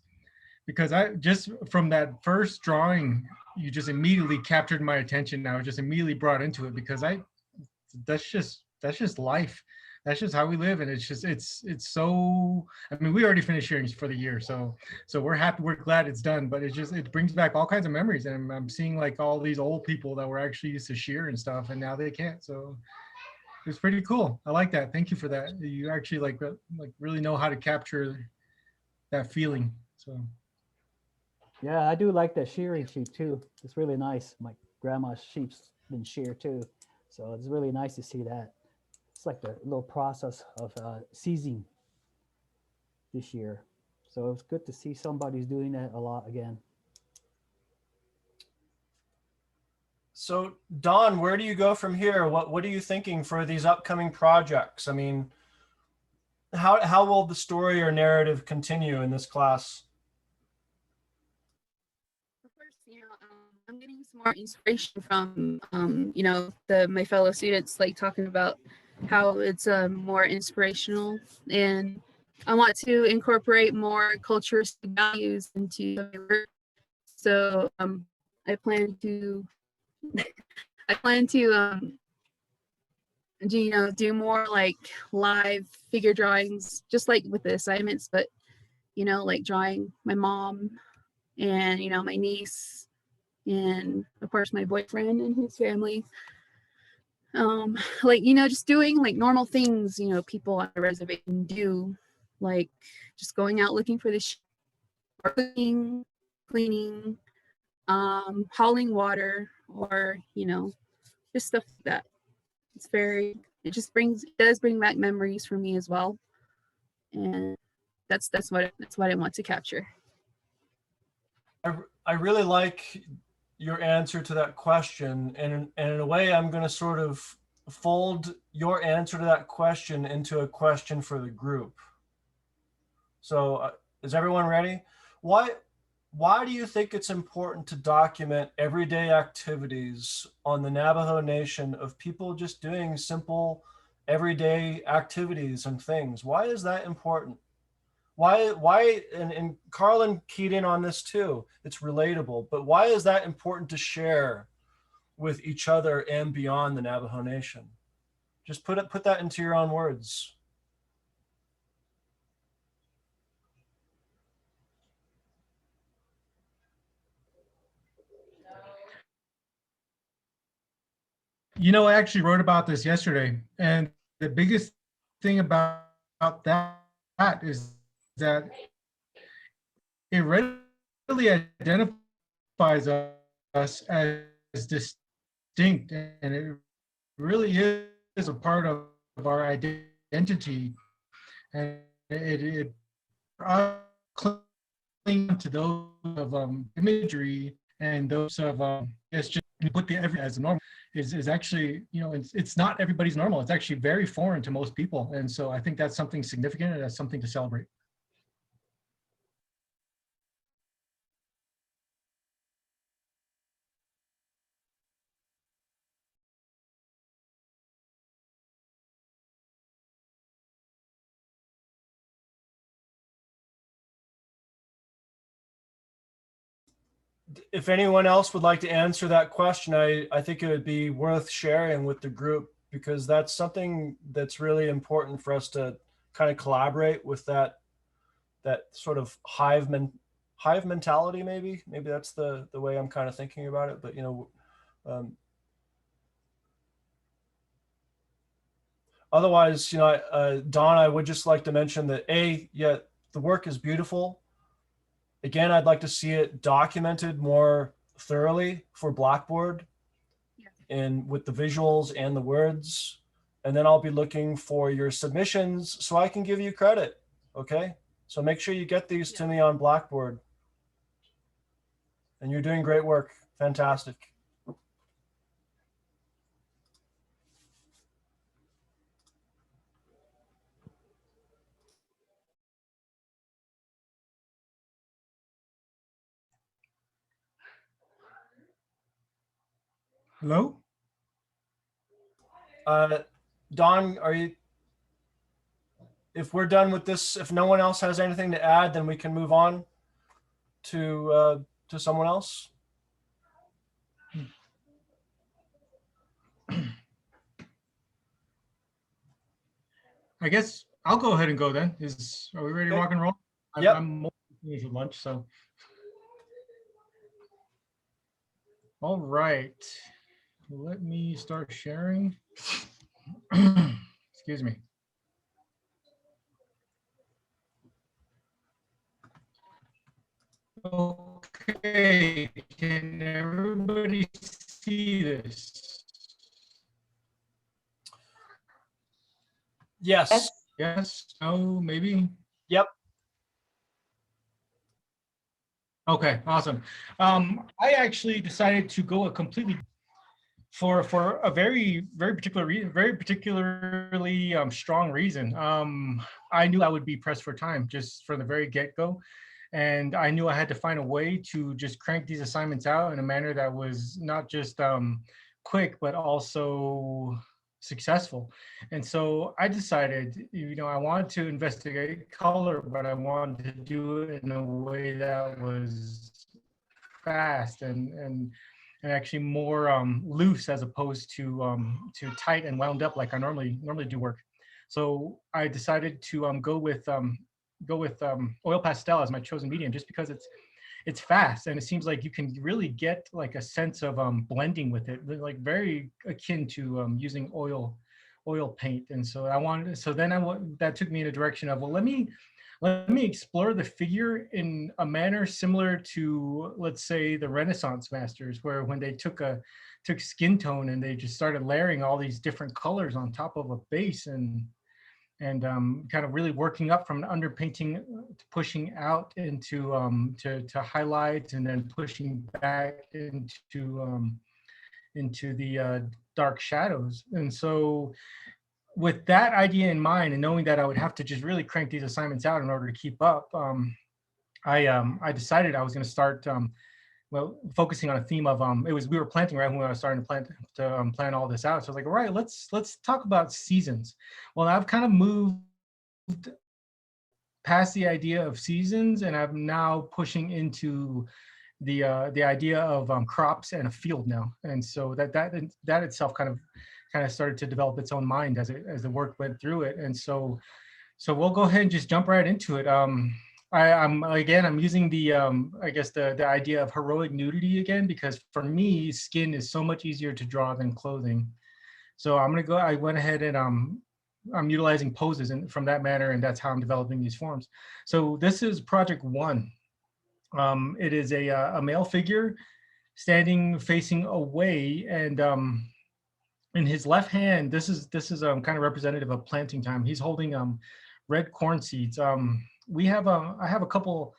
because I just from that first drawing, you just immediately captured my attention. I was just immediately brought into it because that's just life. That's just how we live. And it's so, I mean, we already finished sharing for the year. So we're happy, we're glad it's done, but it brings back all kinds of memories. And I'm seeing like all these old people that were actually used to shear and stuff, and now they can't. So it's pretty cool. I like that. Thank you for that. You actually like really know how to capture that feeling. So. Yeah, I do like that shearing sheep too. It's really nice. My grandma's sheep's been sheared too. So it's really nice to see that. It's like the little process of seizing this year. So it's good to see somebody's doing that a lot again. So Don, where do you go from here? What are you thinking for these upcoming projects? I mean, how will the story or narrative continue in this class? I'm getting some more inspiration from you know, my fellow students, like talking about how it's more inspirational, and I want to incorporate more cultural values into my work. So I plan to do more like live figure drawings, just like with the assignments, but you know, like drawing my mom and, you know, my niece, and of course my boyfriend and his family. Like, you know, just doing like normal things, you know, people on the reservation do, like just going out looking for the cooking, cleaning, hauling water, or just stuff like that. It does bring back memories for me as well, and that's what I want to capture. I really like your answer to that question, and in a way, I'm going to sort of fold your answer to that question into a question for the group. So, is everyone ready? Why do you think it's important to document everyday activities on the Navajo Nation of people just doing simple everyday activities and things? Why is that important? Why, and Carlin keyed in on this too, it's relatable, but why is that important to share with each other and beyond the Navajo Nation? Just put that into your own words. I actually wrote about this yesterday, and the biggest thing about that is that it readily identifies us as distinct, and it really is a part of our identity, and it cling to those of imagery and those of it's just put the every as normal is actually it's not everybody's normal. It's actually very foreign to most people, and so I think that's something significant, and that's something to celebrate. If anyone else would like to answer that question, I think it would be worth sharing with the group, because that's something that's really important for us to kind of collaborate with, that sort of hive mentality. Maybe that's the way I'm kind of thinking about it. But otherwise, Don, I would just like to mention that the work is beautiful. Again, I'd like to see it documented more thoroughly for Blackboard, and with the visuals and the words. And then I'll be looking for your submissions so I can give you credit. Okay. So make sure you get these to me on Blackboard. And you're doing great work. Fantastic. Hello? Don, if we're done with this, if no one else has anything to add, then we can move on to someone else. I guess I'll go ahead and go then. Are we ready to rock and roll? Yep. I'm finished with lunch, so. All right. Let me start sharing. Excuse me. Okay, can everybody see this? Yes. Yes, no, maybe? Yep. Okay, awesome. I actually decided to go a completely for a very particularly strong reason. I knew I would be pressed for time just from the very get-go, and I knew I had to find a way to just crank these assignments out in a manner that was not just quick but also successful. And so I decided, I wanted to investigate color, but I wanted to do it in a way that was fast and actually more loose, as opposed to tight and wound up like I normally do work. So I decided to go with oil pastel as my chosen medium, just because it's fast, and it seems like you can really get like a sense of blending with it, like very akin to using oil paint. And so that took me in a direction of, well, let me let me explore the figure in a manner similar to, let's say, the Renaissance masters, where when they took skin tone and they just started layering all these different colors on top of a base, and kind of really working up from underpainting to pushing out into to highlight, and then pushing back into the dark shadows. And so with that idea in mind, and knowing that I would have to just really crank these assignments out in order to keep up, I decided I was going to start focusing on a theme of we were planting right when I was starting to plan all this out. So I was like, all right, let's talk about seasons. Well, I've kind of moved past the idea of seasons, and I'm now pushing into the idea of crops and a field now. And so that itself kind of started to develop its own mind as the work went through it. And so we'll go ahead and just jump right into it. I'm using the I guess the idea of heroic nudity again, because for me, skin is so much easier to draw than clothing. So I went ahead and I'm utilizing poses from that manner, and that's how I'm developing these forms. So this is project 1. It is a male figure standing facing away, and in his left hand, this is kind of representative of planting time. He's holding red corn seeds. I only have a couple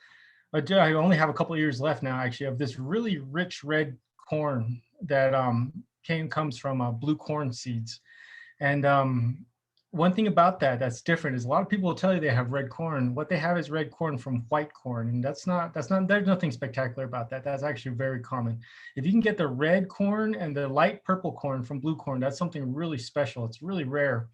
of years left now, actually, of this really rich red corn that comes from blue corn seeds. And one thing about that's different is a lot of people will tell you they have red corn. What they have is red corn from white corn, and that's not there's nothing spectacular about that. That's actually very common. If you can get the red corn and the light purple corn from blue corn, that's something really special. It's really rare.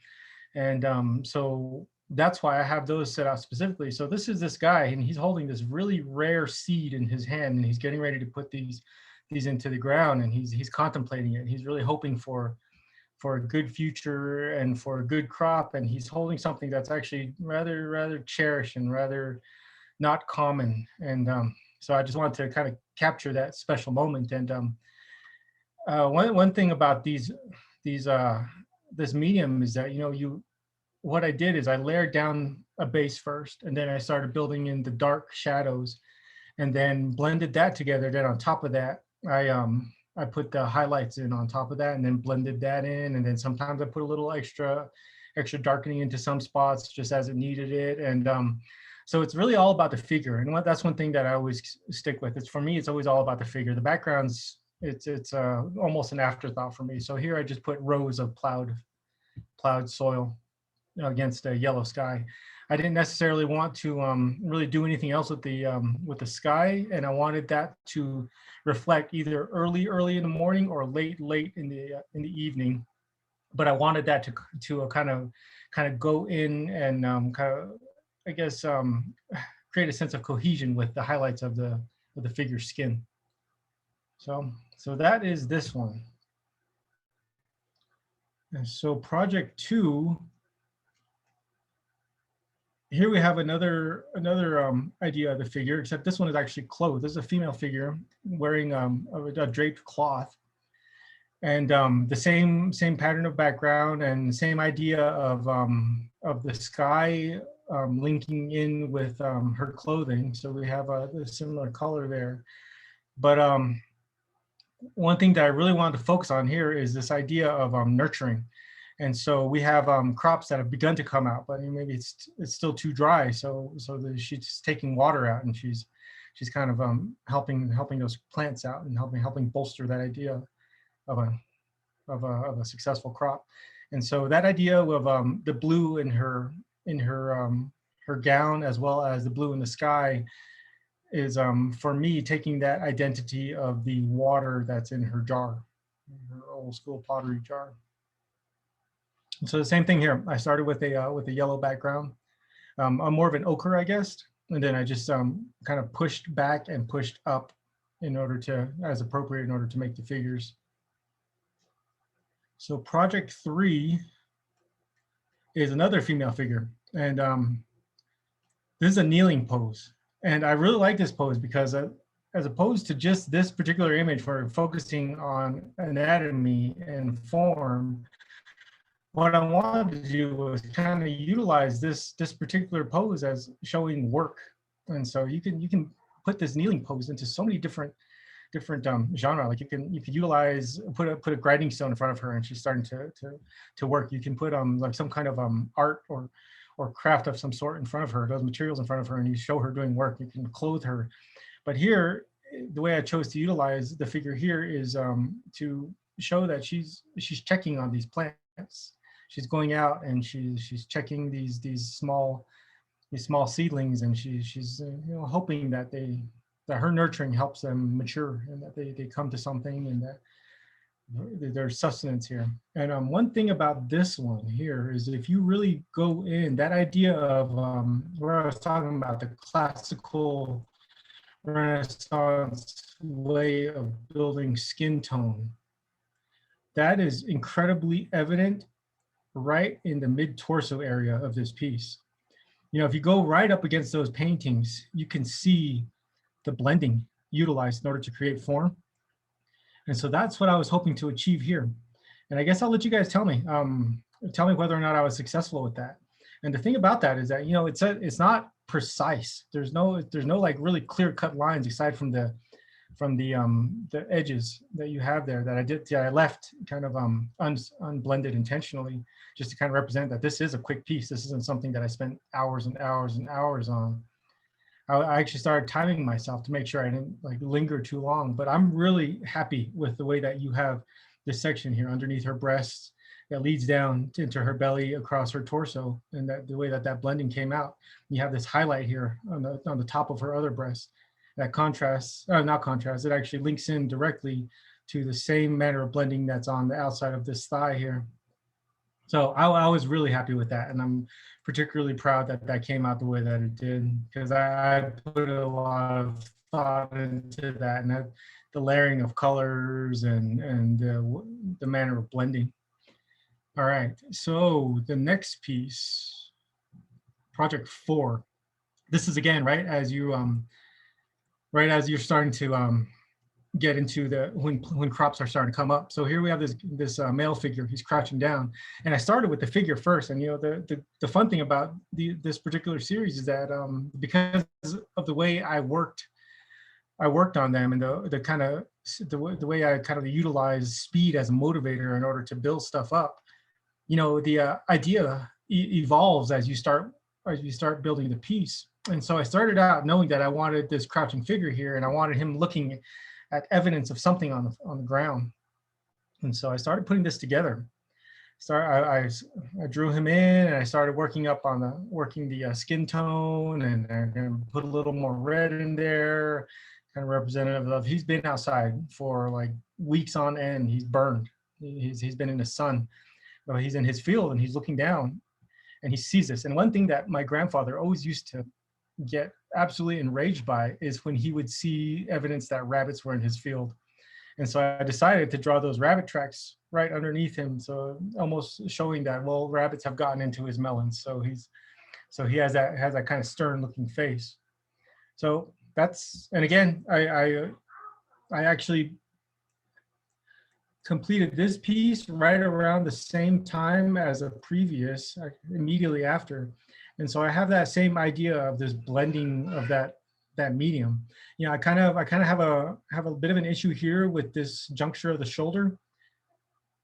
And so that's why I have those set out specifically. So this is this guy, and he's holding this really rare seed in his hand, and he's getting ready to put these into the ground, and he's contemplating it. He's really hoping for a good future and for a good crop, and he's holding something that's actually rather cherished and rather not common. And so I just wanted to kind of capture that special moment. And one thing about this medium is that what I did is I layered down a base first, and then I started building in the dark shadows, and then blended that together. Then on top of that, I put the highlights in on top of that, and then blended that in. And then sometimes I put a little extra darkening into some spots just as it needed it. And so it's really all about the figure. And that's one thing that I always stick with. For me, it's always all about the figure. The backgrounds, it's almost an afterthought for me. So here I just put rows of plowed soil against a yellow sky. I didn't necessarily want to really do anything else with the sky, and I wanted that to reflect either early in the morning or late in the evening. But I wanted that to kind of go in and kind of, I guess, create a sense of cohesion with the highlights of the figure's skin. So that is this one. And so project 2. Here we have another idea of the figure, except this one is actually clothed. This is a female figure wearing a draped cloth, and the same pattern of background and the same idea of the sky linking in with her clothing. So we have a similar color there. But one thing that I really wanted to focus on here is this idea of nurturing. And so we have crops that have begun to come out, but maybe it's still too dry. So she's taking water out, and she's kind of helping those plants out and helping bolster that idea of a successful crop. And so that idea of the blue in her gown, as well as the blue in the sky, is for me taking that identity of the water that's in her jar, her old school pottery jar. So the same thing here. I started with a yellow background. I'm more of an ochre, I guess, and then I just kind of pushed back and pushed up as appropriate in order to make the figures. So project 3 is another female figure, and this is a kneeling pose. And I really like this pose because as opposed to just this particular image where we're focusing on anatomy and form, what I wanted to do was kind of utilize this particular pose as showing work. And so you can put this kneeling pose into so many different genre. Like you could utilize, put a grinding stone in front of her and she's starting to work. You can put like some kind of art or craft of some sort in front of her, those materials in front of her, and you show her doing work. You can clothe her. But here, the way I chose to utilize the figure here is to show that she's checking on these plants. She's going out and she's checking these small seedlings, and she's hoping that her nurturing helps them mature and that they come to something and that there's sustenance here. And one thing about this one here is if you really go in, that idea of where I was talking about the classical Renaissance way of building skin tone, that is incredibly evident right in the mid-torso area of this piece. If you go right up against those paintings, you can see the blending utilized in order to create form. And so that's what I was hoping to achieve here. And I guess I'll let you guys tell me whether or not I was successful with that. And the thing about that is that, it's not precise. There's no like really clear cut lines aside from the edges that you have there that I left kind of unblended intentionally, just to kind of represent that this is a quick piece. This isn't something that I spent hours and hours and hours on. I actually started timing myself to make sure I didn't like linger too long, but I'm really happy with the way that you have this section here underneath her breasts that leads down into her belly across her torso, and that the way that blending came out. You have this highlight here on the top of her other breast that contrasts, not contrasts, it actually links in directly to the same manner of blending that's on the outside of this thigh here. So I was really happy with that, and I'm particularly proud that came out the way that it did, because I put a lot of thought into that, and the layering of colors and the manner of blending. All right, so the next piece, project 4. This is again right as you're starting to get into when crops are starting to come up. So here we have this male figure. He's crouching down, and I started with the figure first. And the fun thing about this particular series is that because of the way I worked on them, and the way I kind of utilize speed as a motivator in order to build stuff up. The idea evolves as you start building the piece. And so I started out knowing that I wanted this crouching figure here, and I wanted him looking at evidence of something on the ground. And so I started putting this together. I drew him in, and I started working the skin tone, and I'm gonna put a little more red in there, kind of representative of he's been outside for like weeks on end. He's burned. He's been in the sun. Well, he's in his field and he's looking down, and he sees this. And one thing that my grandfather always used to get absolutely enraged by is when he would see evidence that rabbits were in his field. And so I decided to draw those rabbit tracks right underneath him, so almost showing that, well, rabbits have gotten into his melons. So he has that kind of stern looking face. So that's, and again, I actually completed this piece right around the same time as a previous, immediately after. And so I have that same idea of this blending of that medium. I kind of have a bit of an issue here with this juncture of the shoulder.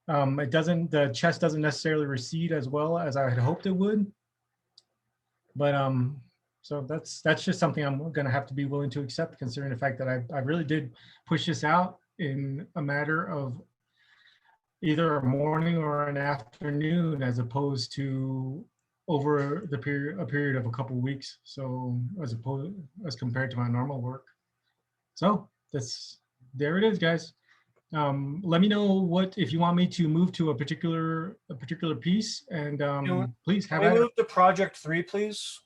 The chest doesn't necessarily recede as well as I had hoped it would. But so that's just something I'm gonna have to be willing to accept, considering the fact that I really did push this out in a matter of either a morning or an afternoon, as opposed to over a period of a couple of weeks. So as compared to my normal work. So there it is, guys. Let me know if you want me to move to a particular piece, and please have Can at we it. move to project 3, please?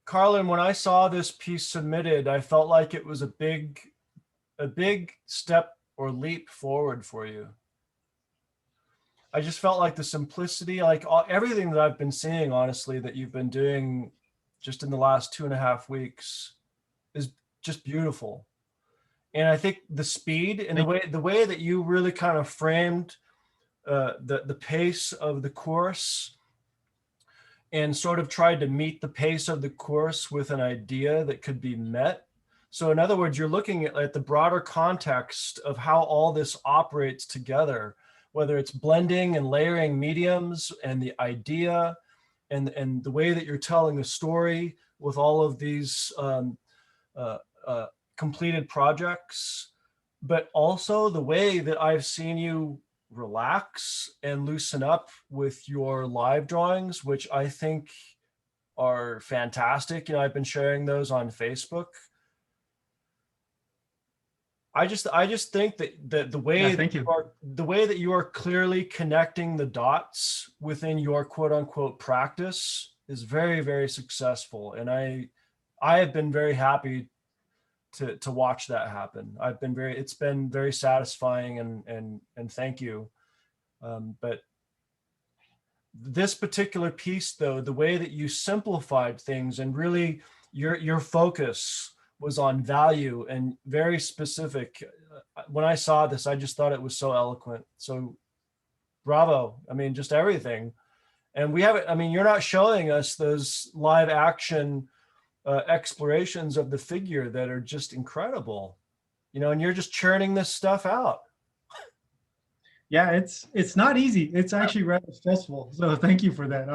Carlin, when I saw this piece submitted, I felt like it was a big step or leap forward for you. I just felt like the simplicity, like everything that I've been seeing, honestly, that you've been doing just in the last 2.5 weeks is just beautiful. And I think the speed and the way that you really kind of framed the pace of the course and sort of tried to meet the pace of the course with an idea that could be met. So in other words, you're looking at the broader context of how all this operates together, whether it's blending and layering mediums and the idea and the way that you're telling the story with all of these completed projects, but also the way that I've seen you relax and loosen up with your live drawings, which I think are fantastic. You know, I've been sharing those on Facebook. I just think that the way that you are clearly connecting the dots within your quote unquote practice is very, very successful. And I have been very happy to watch that happen. It's been very satisfying and thank you. But this particular piece though, the way that you simplified things and really your focus was on value and very specific. When I saw this, I just thought it was so eloquent. So bravo. I mean, just everything. And we haven't, I mean, you're not showing us those live action explorations of the figure that are just incredible, you know, and you're just churning this stuff out. Yeah, it's not easy. It's actually rather stressful. So thank you for that.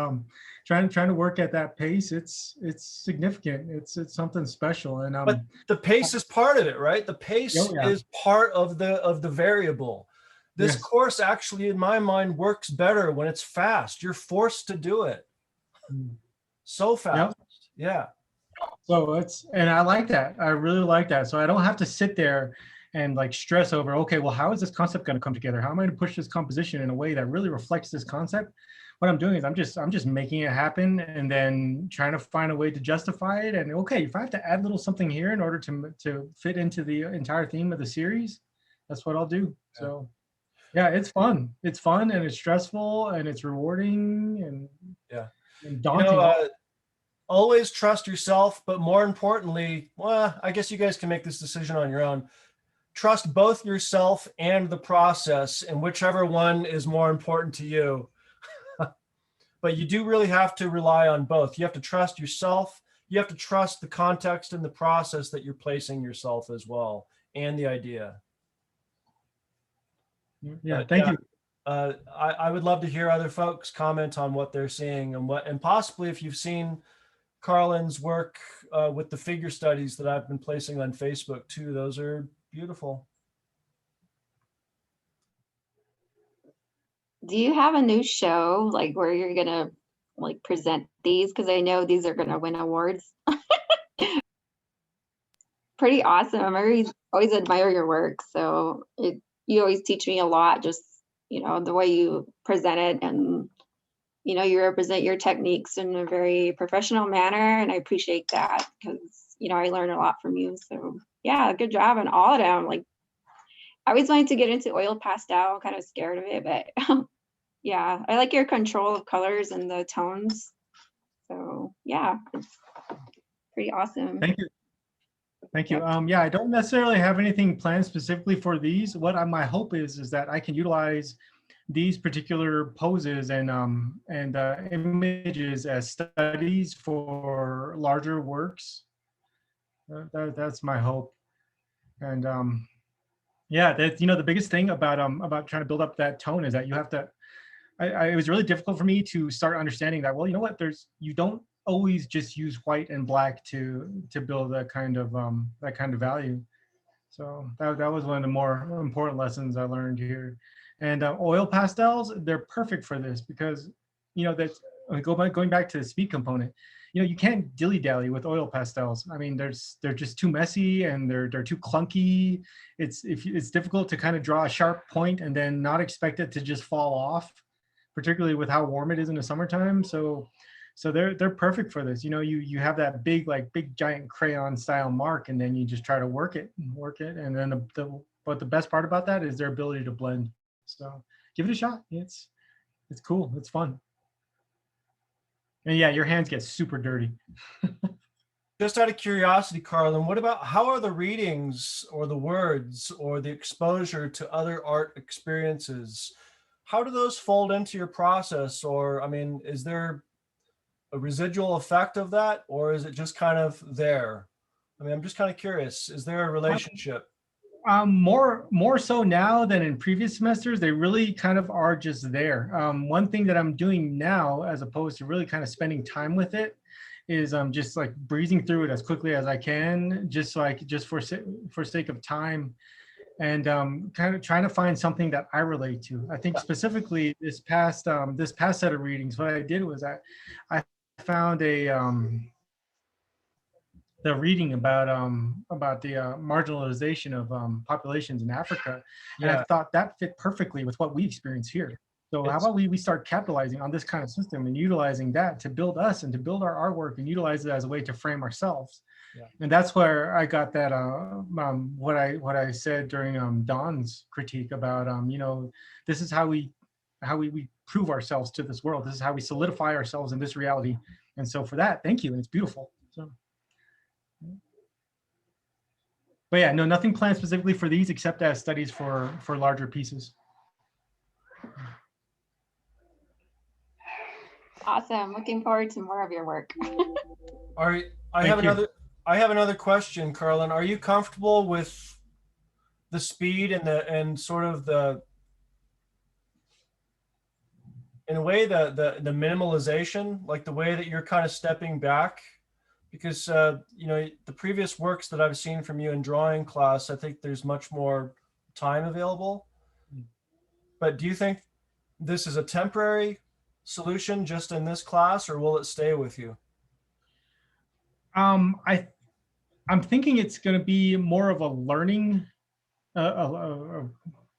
Trying to work at that pace, it's significant. It's something special. And but the pace is part of it, right? The pace is part of the variable. This course actually, in my mind, works better when it's fast. You're forced to do it so fast. Yeah. So and I like that. I really like that. So I don't have to sit there and like stress over, okay, well, how is this concept going to come together? How am I going to push this composition in a way that really reflects this concept? What I'm doing is I'm just making it happen and then trying to find a way to justify it. And okay, if I have to add a little something here in order to fit into the entire theme of the series, that's what I'll do. So yeah, it's fun. It's fun and it's stressful and it's rewarding and daunting. You know, always trust yourself, but more importantly, well, I guess you guys can make this decision on your own. Trust both yourself and the process, and whichever one is more important to you. But you do really have to rely on both. You have to trust yourself. You have to trust the context and the process that you're placing yourself as well, and the idea. Yeah, thank you. I would love to hear other folks comment on what they're seeing and possibly if you've seen Carlin's work with the figure studies that I've been placing on Facebook too. Those are beautiful. Do you have a new show like where you're gonna like present these? Because I know these are gonna win awards. Pretty awesome. I always admire your work. So you always teach me a lot, just, you know, the way you present it and, you know, you represent your techniques in a very professional manner. And I appreciate that because, you know, I learn a lot from you. So yeah, good job on all of them. Like I always wanted to get into oil pastel, kind of scared of it, but yeah, I like your control of colors and the tones. So yeah, it's pretty awesome. Thank you. Thank you. Yeah, I don't necessarily have anything planned specifically for these. What my hope is that I can utilize these particular poses and images as studies for larger works. That's my hope. And yeah, that's, you know, the biggest thing about trying to build up that tone is that you have to. It was really difficult for me to start understanding that. Well, you know what? You don't always just use white and black to build that kind of value. So that was one of the more important lessons I learned here. And oil pastels, they're perfect for this because, you know, that's going back to the speed component. You know, you can't dilly-dally with oil pastels. I mean, they're just too messy and they're too clunky. It's difficult to kind of draw a sharp point and then not expect it to just fall off, particularly with how warm it is in the summertime. So they're perfect for this. You know, you have that big giant crayon style mark, and then you just try to work it, and then but the best part about that is their ability to blend. So give it a shot. It's cool. It's fun. And yeah, your hands get super dirty. Just out of curiosity, Carlin, what about how are the readings or the words or the exposure to other art experiences? How do those fold into your process? Or, I mean, is there a residual effect of that, or is it just kind of there? I mean, I'm just kind of curious. Is there a relationship? More so now than in previous semesters. They really kind of are just there. One thing that I'm doing now, as opposed to really kind of spending time with it, is just like breezing through it as quickly as I can, just so I could, just for sake of time, and kind of trying to find something that I relate to. I think specifically this past set of readings, what I did was I found the reading about the marginalization of populations in Africa, and I Yeah, thought that fit perfectly with what we experience here. So how it's, about we start capitalizing on this kind of system and utilizing that to build us and to build our artwork and utilize it as a way to frame ourselves. Yeah. And that's where I got that what I said during Don's critique about you know, this is how we prove ourselves to this world. This is how we solidify ourselves in this reality. And so for that, thank you, and it's beautiful. So. But yeah, no, nothing planned specifically for these except as studies for larger pieces. Awesome. Looking forward to more of your work. all right. Thank you. I have another question, Carlin. Are you comfortable with the speed and sort of in a way, the minimalization, like the way that you're kind of stepping back? Because you know, the previous works that I've seen from you in drawing class, I think there's much more time available. But do you think this is a temporary solution just in this class, or will it stay with you? I'm thinking it's going to be more of a learning,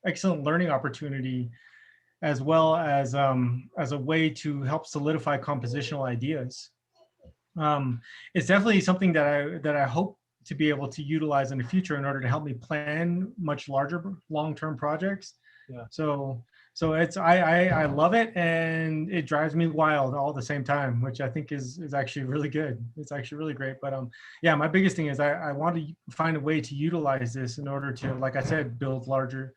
excellent learning opportunity, as well as a way to help solidify compositional ideas. It's definitely something that I hope to be able to utilize in the future in order to help me plan much larger long-term projects. Yeah. So it's I love it, and it drives me wild all at the same time, which I think is actually really good. It's actually really great. But yeah, my biggest thing is I want to find a way to utilize this in order to, like I said, build larger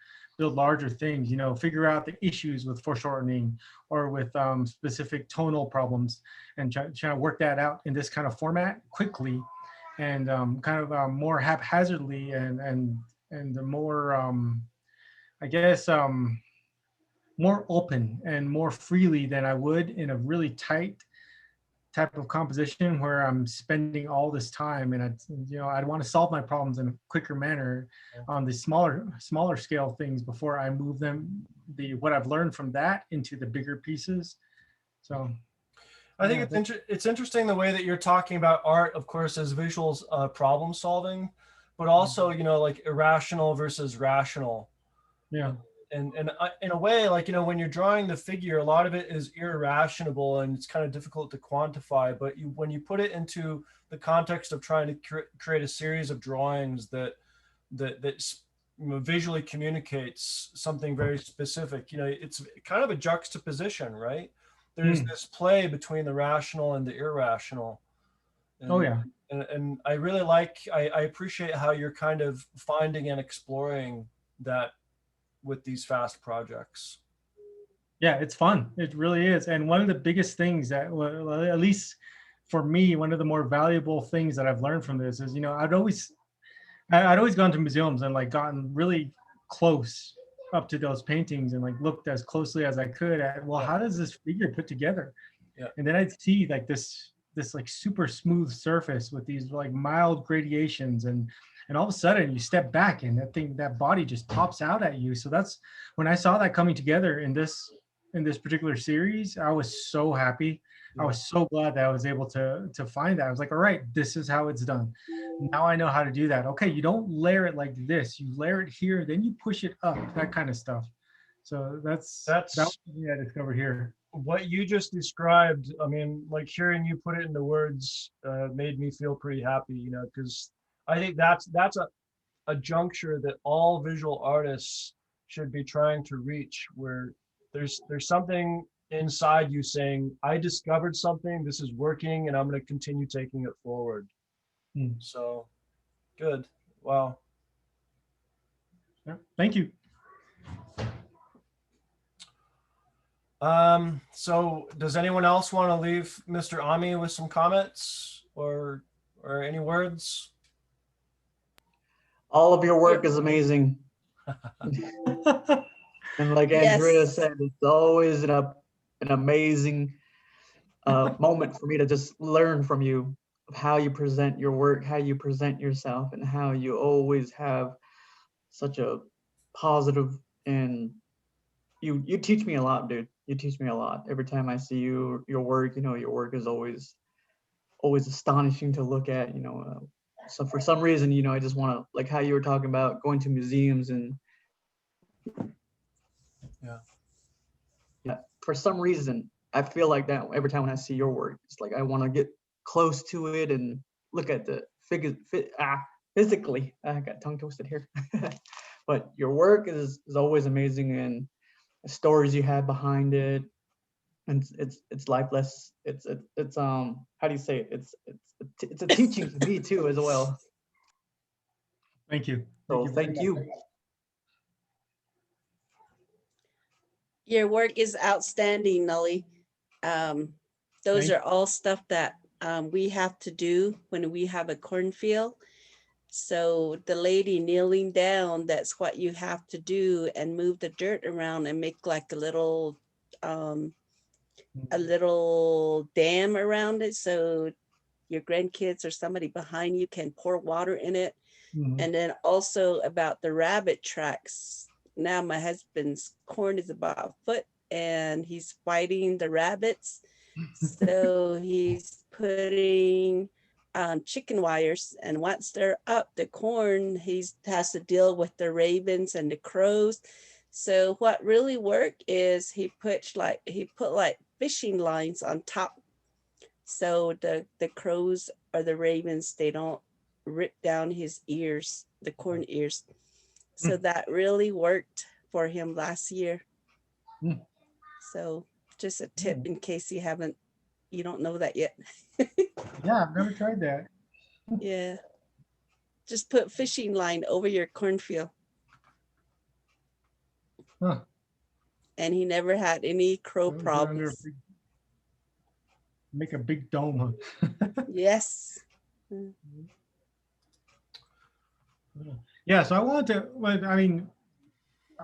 things, you know, figure out the issues with foreshortening or with specific tonal problems, and try to work that out in this kind of format quickly, and kind of more haphazardly, and the more I guess more open and more freely than I would in a really tight type of composition where I'm spending all this time, and I'd want to solve my problems in a quicker manner on the smaller scale things before I move them, what I've learned from that, into the bigger pieces. So I think it's interesting the way that you're talking about art, of course, as visuals, problem solving, but also, you know, like irrational versus rational. Yeah. And in a way, like, you know, when you're drawing the figure, a lot of it is irrational and it's kind of difficult to quantify. But when you put it into the context of trying to create a series of drawings that you know, visually communicates something very specific, you know, it's kind of a juxtaposition, right? There's this play between the rational and the irrational. And, oh yeah. And I really I appreciate how you're kind of finding and exploring that with these fast projects. Yeah, it's fun. It really is. And one of the biggest things that, well, at least for me, one of the more valuable things that I've learned from this is, you know, I'd always gone to museums and like gotten really close up to those paintings and like looked as closely as I could at, well, how does this figure put together? Yeah. And then I'd see like this like super smooth surface with these like mild gradations, and all of a sudden you step back and that body just pops out at you. So that's when I saw that coming together in this particular series, I was so happy. I was so glad that I was able to find that. I was like, all right, this is how it's done. Now I know how to do that. Okay, you don't layer it like this. You layer it here, then you push it up, that kind of stuff. So that's that was what I discovered here. What you just described, I mean, like hearing you put it into words made me feel pretty happy, you know, because I think that's a juncture that all visual artists should be trying to reach, where there's something inside you saying, I discovered something, this is working, and I'm going to continue taking it forward. So good. Wow. Yeah, thank you. So does anyone else want to leave Mr. Ami with some comments or any words? All of your work is amazing. And like Andrea Yes. said, it's always an amazing moment for me to just learn from you of how you present your work, how you present yourself, and how you always have such a positive, and you teach me a lot, dude. You teach me a lot. Every time I see your work, your work is always astonishing to look at, so for some reason, I just want to, like how you were talking about going to museums and yeah, for some reason, I feel like that every time when I see your work. It's like I want to get close to it and look at the physically. I got tongue twisted here. But your work is always amazing, and the stories you have behind it, and it's lifeless. It's how do you say it? It's a teaching to me too as well. Thank you. So thank you. Your work is outstanding, Nully. Those Thank are all stuff that we have to do when we have a cornfield. So the lady kneeling down, that's what you have to do, and move the dirt around and make like a little dam around it, so your grandkids or somebody behind you can pour water in it. Mhm. And then also about the rabbit tracks. Now my husband's corn is about a foot and he's fighting the rabbits. So he's putting chicken wires, and once they're up the corn, he has to deal with the ravens and the crows. So what really worked is he put like fishing lines on top, so the crows or the ravens, they don't rip down his ears, the corn ears. So that really worked for him last year. Mm. So just a tip in case you don't know that yet. Yeah, I've never tried that. Yeah. Just put fishing line over your cornfield. Huh. And he never had any crow Those are under a problems. make a big dome. Huh? Yes. Yeah, so I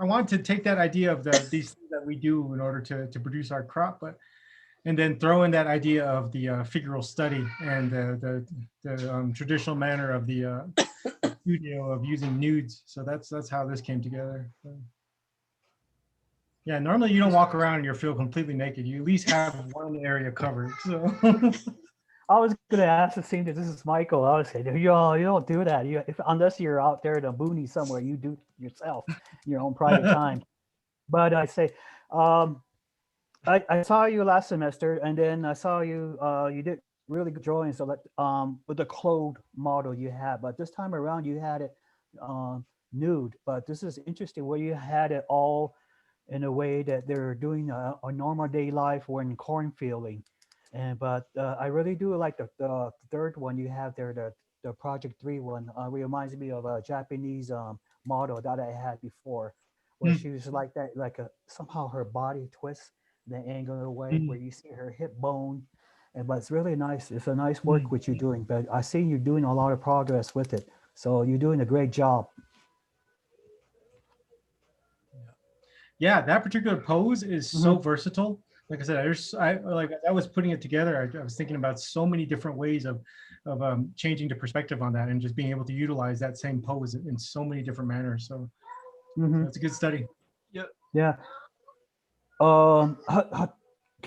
want to take that idea of these things that we do in order to produce our crop, and then throw in that idea of the figural study and the traditional manner of the studio of using nudes. So that's how this came together. So, yeah, normally you don't walk around in your field completely naked. You at least have one area covered. So I was gonna ask the same thing. This is Michael. I was saying, you don't do that. Unless you're out there in the boonies somewhere, you do yourself in your own private time. But I say, I saw you last semester, and then I saw you. You did really good drawings. So with the clothed model you had, but this time around you had it nude. But this is interesting where you had it all in a way that they're doing a normal day life or in cornfielding. But I really do like the third one you have there, the Project 3 one. Reminds me of a Japanese model that I had before, where she was like that, somehow her body twists the angular way where you see her hip bone. But it's really nice. It's a nice work which you're doing. But I see you're doing a lot of progress with it. So you're doing a great job. yeah, that particular pose is so versatile. Like I said, I was putting it together. I was thinking about so many different ways of changing the perspective on that and just being able to utilize that same pose in so many different manners. So it's a good study. Yeah. Can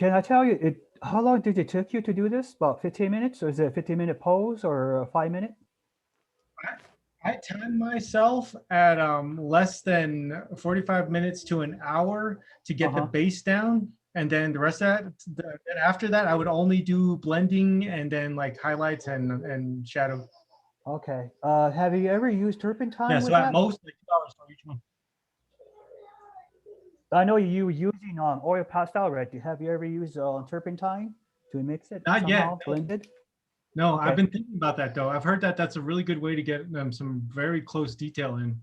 I tell you how long did it take you to do this? About 15 minutes, or is it a 15-minute pose or a 5-minute? I timed myself at less than 45 minutes to an hour to get the base down. And then the rest of that, then after that, I would only do blending and then like highlights and shadow. Okay. Have you ever used turpentine? Yeah, with so that? at most like 2 hours for each one. I know you were using oil pastel, right? Have you ever used turpentine to mix it? Not yet, somehow, no. blended? No, Okay. I've been thinking about that though. I've heard that that's a really good way to get some very close detail in.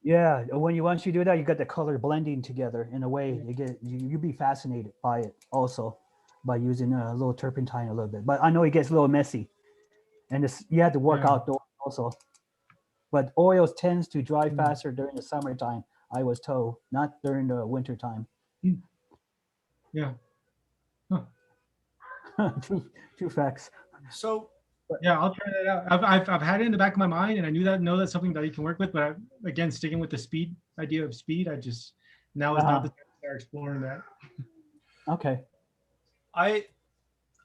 Yeah, when you once you do that, you get the color blending together in a way. You be fascinated by it also by using a little turpentine a little bit. But I know it gets a little messy, and you have to work Yeah. outdoors also. But oils tends to dry Mm. faster during the summertime. I was told, not during the winter time. Yeah. True facts. So Yeah, I'll try that out. I've had it in the back of my mind, and I know that's something that you can work with. But again, sticking with the speed idea of speed, now is not the time to start exploring that. Okay. I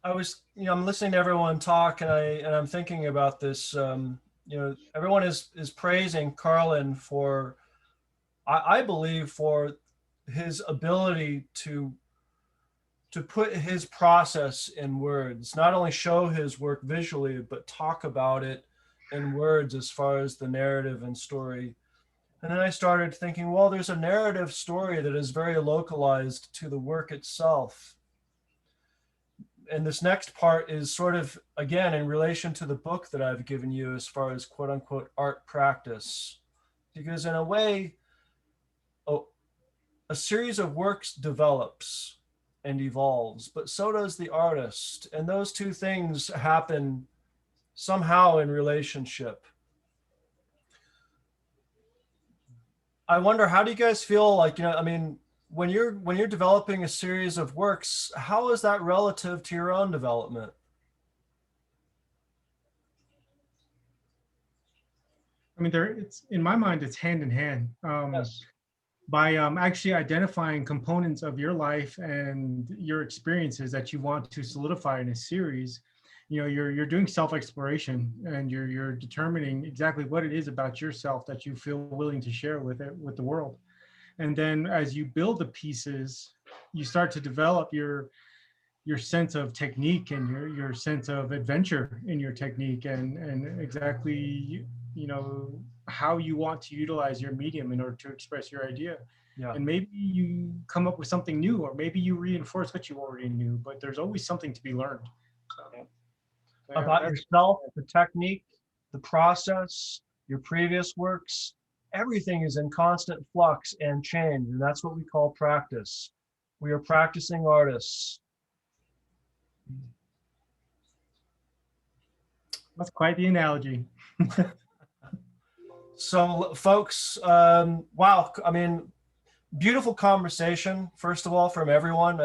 was, I'm listening to everyone talk, and I'm thinking about this. Everyone is praising Carlin for, I believe, for his ability to put his process in words, not only show his work visually, but talk about it in words as far as the narrative and story. And then I started thinking, well, there's a narrative story that is very localized to the work itself. And this next part is sort of, again, in relation to the book that I've given you as far as quote unquote art practice. Because in a way, a series of works develops and evolves, but so does the artist. And those two things happen somehow in relationship. I wonder, how do you guys feel like, when you're developing a series of works, how is that relative to your own development? I mean, it's in my mind, it's hand in hand. Yes. By actually identifying components of your life and your experiences that you want to solidify in a series, you're doing self-exploration, and you're determining exactly what it is about yourself that you feel willing to share with the world. And then as you build the pieces, you start to develop your sense of technique and your sense of adventure in your technique, and exactly how you want to utilize your medium in order to express your idea. Yeah. And maybe you come up with something new, or maybe you reinforce what you already knew, but there's always something to be learned. About yourself, the technique, the process, your previous works, everything is in constant flux and change. And that's what we call practice. We are practicing artists. That's quite the analogy. So folks, wow. I mean, beautiful conversation, first of all, from everyone.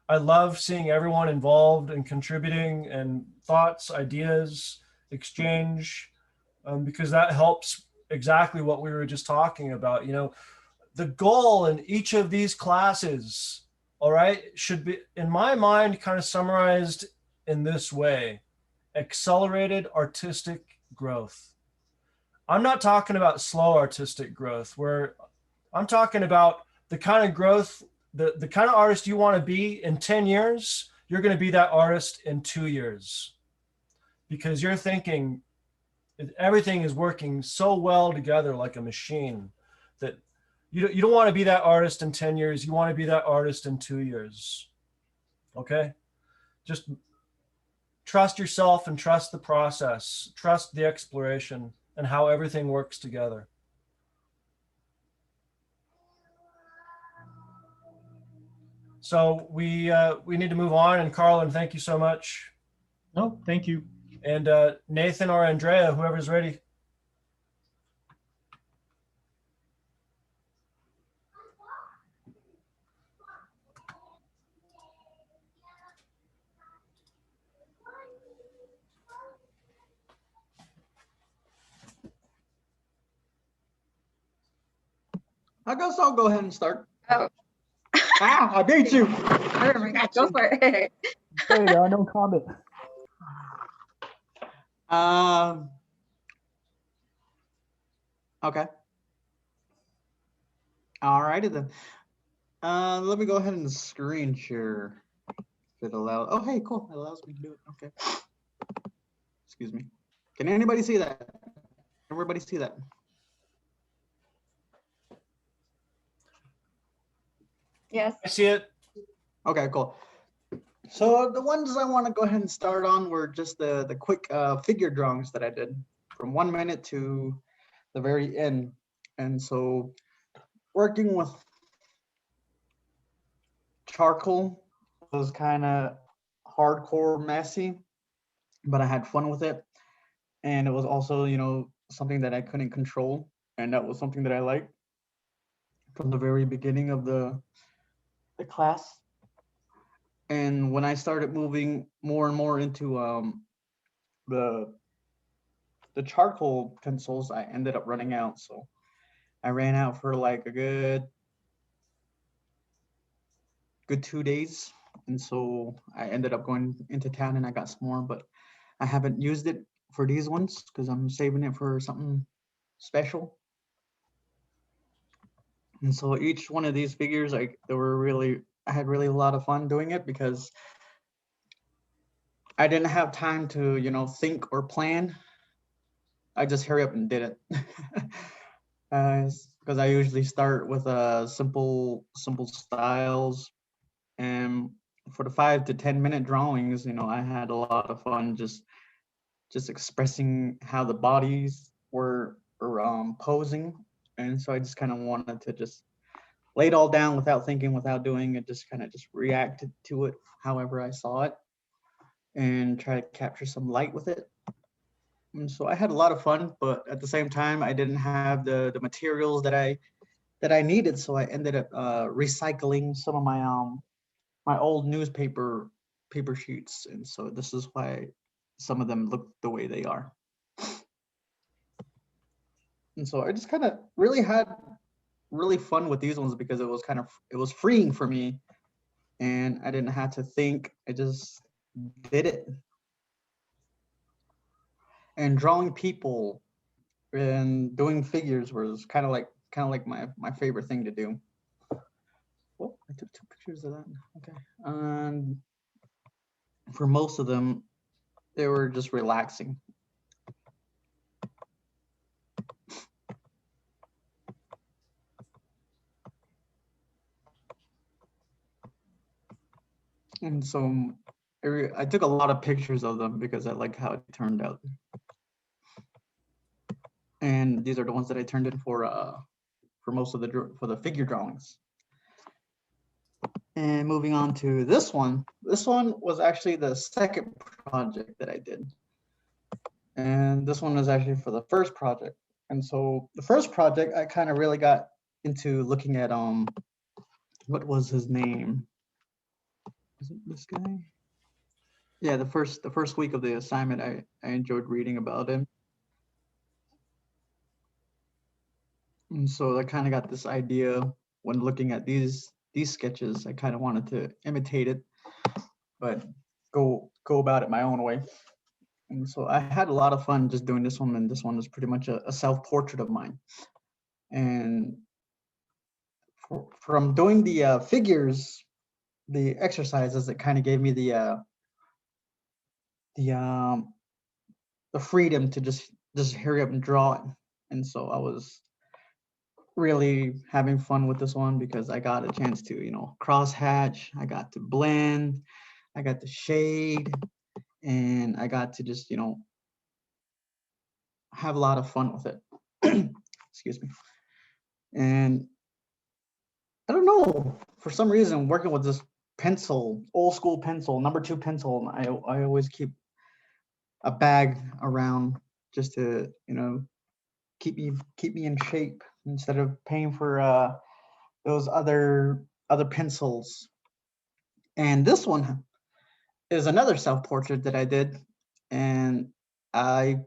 I love seeing everyone involved and contributing, and thoughts, ideas, exchange, because that helps exactly what we were just talking about. The goal in each of these classes, all right, should be, in my mind, kind of summarized in this way: accelerated artistic growth. I'm not talking about slow artistic growth, where I'm talking about the kind of growth, the kind of artist you want to be in 10 years, you're going to be that artist in 2 years, because you're thinking everything is working so well together like a machine that you don't want to be that artist in 10 years. You want to be that artist in 2 years. Okay. Just trust yourself and trust the process, trust the exploration and how everything works together. So we need to move on. And Carlin, thank you so much. No, thank you. And Nathan or Andrea, whoever's ready. I guess I'll go ahead and start. Oh. I beat you. Oh my God, go for it. There you go. No comment. Okay. All righty then. Let me go ahead and screen share. If it allows. Oh, hey, cool. It allows me to do it. Okay. Excuse me. Can anybody see that? Everybody see that? Yes. I see it. Okay, cool. So the ones I want to go ahead and start on were just the quick figure drawings that I did from 1 minute to the very end. And so working with charcoal was kind of hardcore messy, but I had fun with it. And it was also, you know, something that I couldn't control. And that was something that I liked from the very beginning of the class. And when I started moving more and more into the charcoal pencils, I ended up running out. So I ran out for like a good 2 days. And so I ended up going into town and I got some more, but I haven't used it for these ones because I'm saving it for something special. And so each one of these figures, I had really a lot of fun doing it because I didn't have time to, you know, think or plan. I just hurry up and did it. Because I usually start with simple styles, and for the 5 to 10 minute drawings, you know, I had a lot of fun just expressing how the bodies were posing. And so I just kind of wanted to just lay it all down without thinking, without doing it, just kind of just reacted to it however I saw it and try to capture some light with it. And so I had a lot of fun, but at the same time, I didn't have the materials that I needed. So I ended up recycling some of my old newspaper paper sheets. And so this is why some of them look the way they are. And so I just kind of really had really fun with these ones because it was freeing for me and I didn't have to think. I just did it. And drawing people and doing figures was kind of like my favorite thing to do. Oh, I took 2 pictures of that. Okay. And for most of them, they were just relaxing. And so I took a lot of pictures of them because I like how it turned out. And these are the ones that I turned in for most of the figure drawings. And moving on to this one. This one was actually the second project that I did. And this one was actually for the first project. And so the first project, I kind of really got into looking at what was his name? Is it this guy? Yeah, the first week of the assignment, I enjoyed reading about him. And so I kind of got this idea when looking at these sketches. I kind of wanted to imitate it, but go about it my own way. And so I had a lot of fun just doing this one, and this one was pretty much a self-portrait of mine. And from doing the figures, the exercises, it kind of gave me the freedom to just hurry up and draw it. And so I was really having fun with this one because I got a chance to, you know, cross hatch, I got to blend, I got to shade, and I got to just, you know, have a lot of fun with it. Excuse me. And I don't know, for some reason, working with this pencil, old school pencil, number 2 pencil, I always keep a bag around just to, you know, keep me in shape instead of paying for those other pencils. And this one is another self-portrait that I did, and from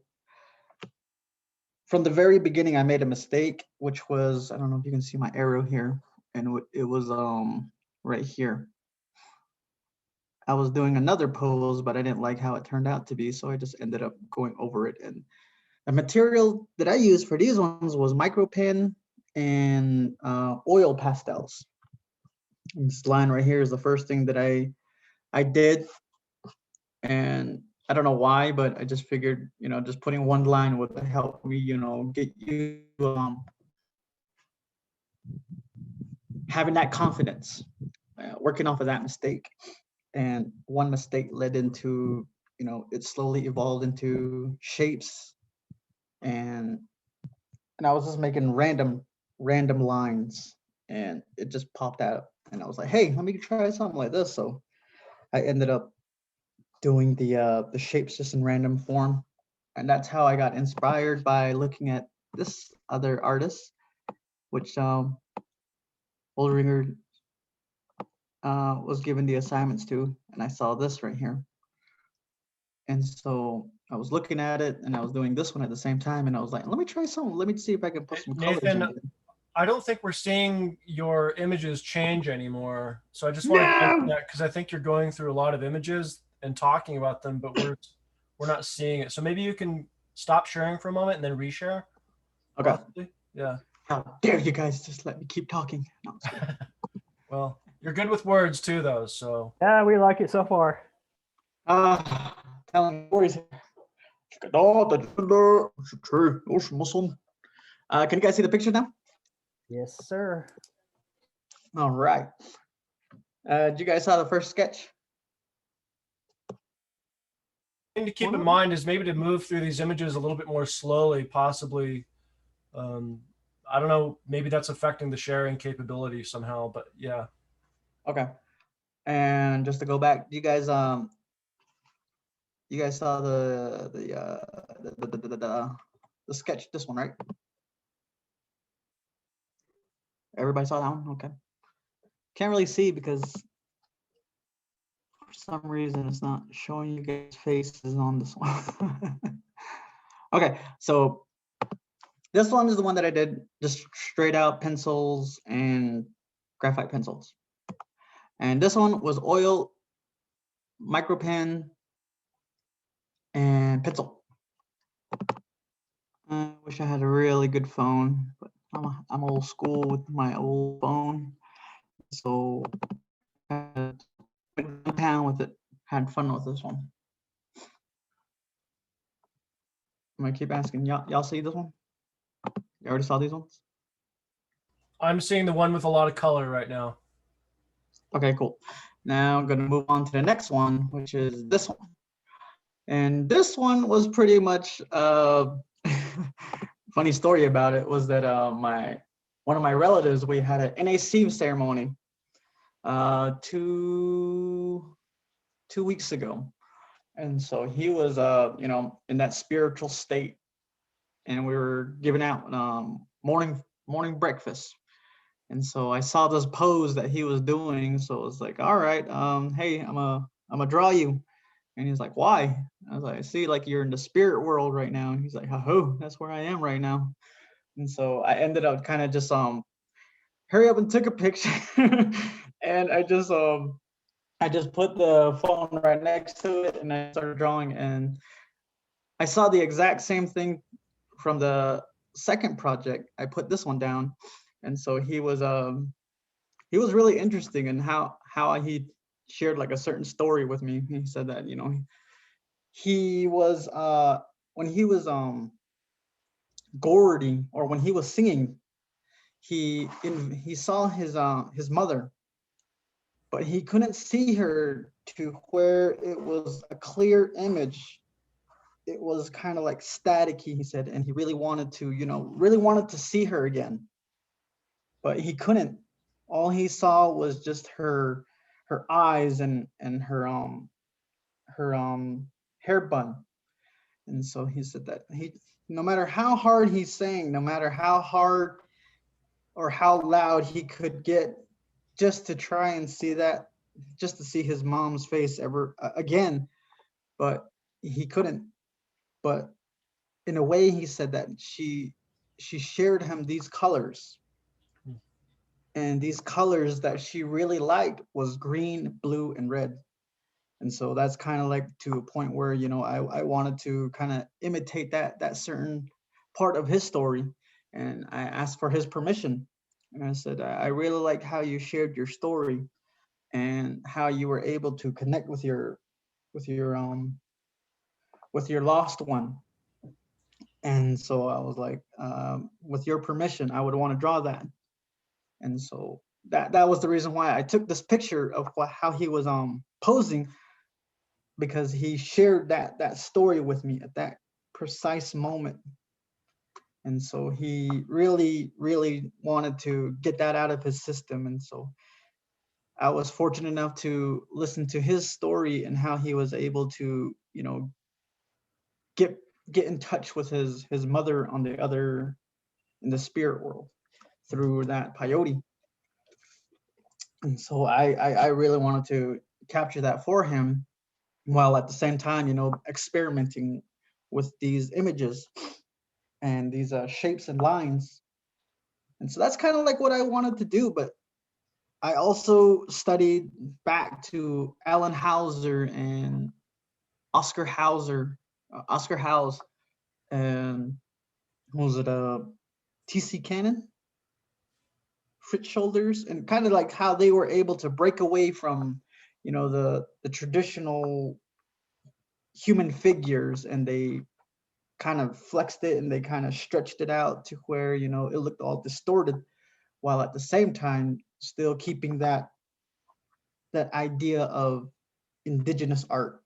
the very beginning I made a mistake, which was, I don't know if you can see my arrow here, and it was right here. I was doing another pose, but I didn't like how it turned out to be, so I just ended up going over it. And the material that I used for these ones was micro pen and oil pastels. And this line right here is the first thing that I did, and I don't know why, but I just figured, you know, just putting one line would help me, you know, get you having that confidence, working off of that mistake. and one mistake led into, it slowly evolved into shapes, and I was just making random lines, and it just popped out, and I was like, hey, let me try something like this. So I ended up doing the shapes just in random form, and that's how I got inspired by looking at this other artist, which Bullringer was given the assignments to, and I saw this right here. And so I was looking at it, and I was doing this one at the same time, and I was like, let me try something. Let me see if I can put some colors in Nathan, it. I don't think we're seeing your images change anymore. So I just want to mention that because I think you're going through a lot of images and talking about them, but we're not seeing it. So maybe you can stop sharing for a moment and then reshare. Okay. Possibly. Yeah. How dare you guys just let me keep talking? No, Well, you're good with words too, though. So Yeah, we like it so far. telling stories. Can you guys see the picture now? Yes, sir. All right. Did you guys saw the first sketch? thing to keep in mind is maybe to move through these images a little bit more slowly, possibly. I don't know, maybe that's affecting the sharing capability somehow, but yeah. Okay. And just to go back, you guys saw the sketch, this one, right? Everybody saw that one? Okay. Can't really see because for some reason it's not showing you guys' faces on this one. Okay, so this one is the one that I did just straight out pencils and graphite pencils. And this one was oil, micro pen, and pencil. I wish I had a really good phone, but I'm old school with my old phone. So I went to town with it, had fun with this one. I'm gonna keep asking, y'all see this one? You already saw these ones? I'm seeing the one with a lot of color right now. Okay, cool. Now I'm gonna move on to the next one, which is this one. And this one was pretty much funny story about it was that one of my relatives, we had an NAC ceremony 2 weeks ago. And so he was in that spiritual state, and we were giving out morning breakfast. And so I saw this pose that he was doing, so it was like, all right, hey, I'm gonna draw you. And he's like, why? I was like, I see, like, you're in the spirit world right now. And he's like, oh, that's where I am right now. And so I ended up kind of just hurry up and took a picture. And I just put the phone right next to it, and I started drawing, and I saw the exact same thing from the second project. I put this one down, and so he was really interesting in how he shared like a certain story with me. He said that, he was when he was gourdy, or when he was singing, he saw his mother, but he couldn't see her to where it was a clear image. It was kind of like staticky, he said, and he really wanted to see her again, but he couldn't. All he saw was just her eyes and her hair bun. And so he said that no matter how hard he sang, no matter how hard or how loud he could get just to try and see that, just to see his mom's face ever again, but he couldn't. But in a way, he said that she shared him these colors, and these colors that she really liked was green, blue, and red. And so that's kind of like to a point where, I wanted to kind of imitate that certain part of his story. And I asked for his permission. And I said, I really like how you shared your story and how you were able to connect with your lost one. And so I was like, with your permission, I would want to draw that. And so that was the reason why I took this picture of how he was posing, because he shared that story with me at that precise moment. And so he really, really wanted to get that out of his system. And so I was fortunate enough to listen to his story and how he was able to, you know, get in touch with his mother on the other, in the spirit world, through that peyote. And so I really wanted to capture that for him, while at the same time, you know, experimenting with these images and these shapes and lines. And so that's kind of like what I wanted to do. But I also studied back to Alan Hauser and Oscar Hauser, Oscar House, and what was it, T.C. Cannon, Fritz Shoulders, and kind of like how they were able to break away from, you know, the traditional human figures, and they kind of flexed it and they kind of stretched it out to where, you know, it looked all distorted, while at the same time still keeping that idea of indigenous art.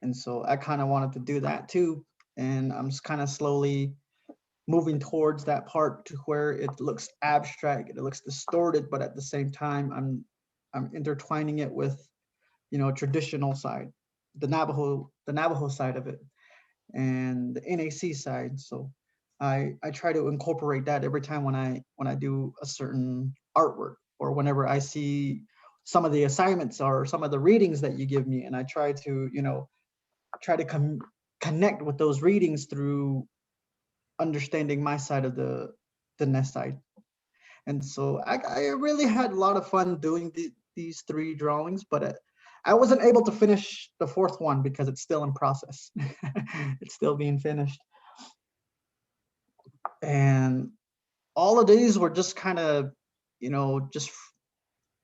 And so I kind of wanted to do that too. And I'm just kind of slowly moving towards that part to where it looks abstract, it looks distorted, but at the same time, I'm intertwining it with, you know, traditional side, the Navajo side of it, and the NAC side. So I try to incorporate that every time when I do a certain artwork, or whenever I see some of the assignments or some of the readings that you give me, and I try to, you know, connect with those readings through understanding my side of the nest side. And so I really had a lot of fun doing these 3 drawings, but I wasn't able to finish the 4th one because it's still in process. It's still being finished. And all of these were just kind of, you know, just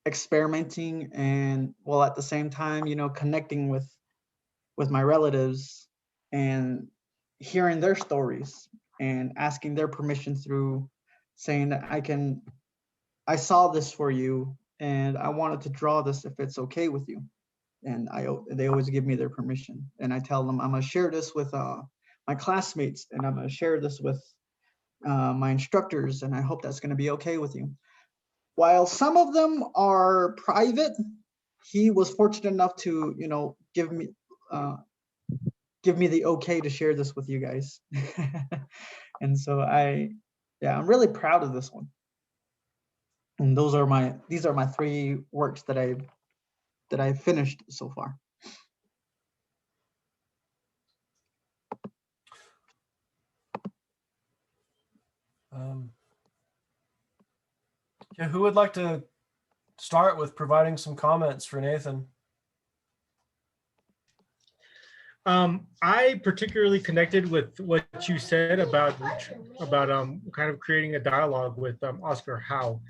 experimenting, and while at the same time, you know, connecting with my relatives and hearing their stories and asking their permission through saying that I saw this for you and I wanted to draw this if it's okay with you. And they always give me their permission. And I tell them I'm gonna share this with my classmates, and I'm gonna share this with my instructors, and I hope that's gonna be okay with you. While some of them are private, he was fortunate enough to, you know, give me the okay to share this with you guys. And so I'm really proud of this one. And these are my 3 works that I finished so far. Yeah, who would like to start with providing some comments for Nathan? I particularly connected with what you said about kind of creating a dialogue with Oscar Howe.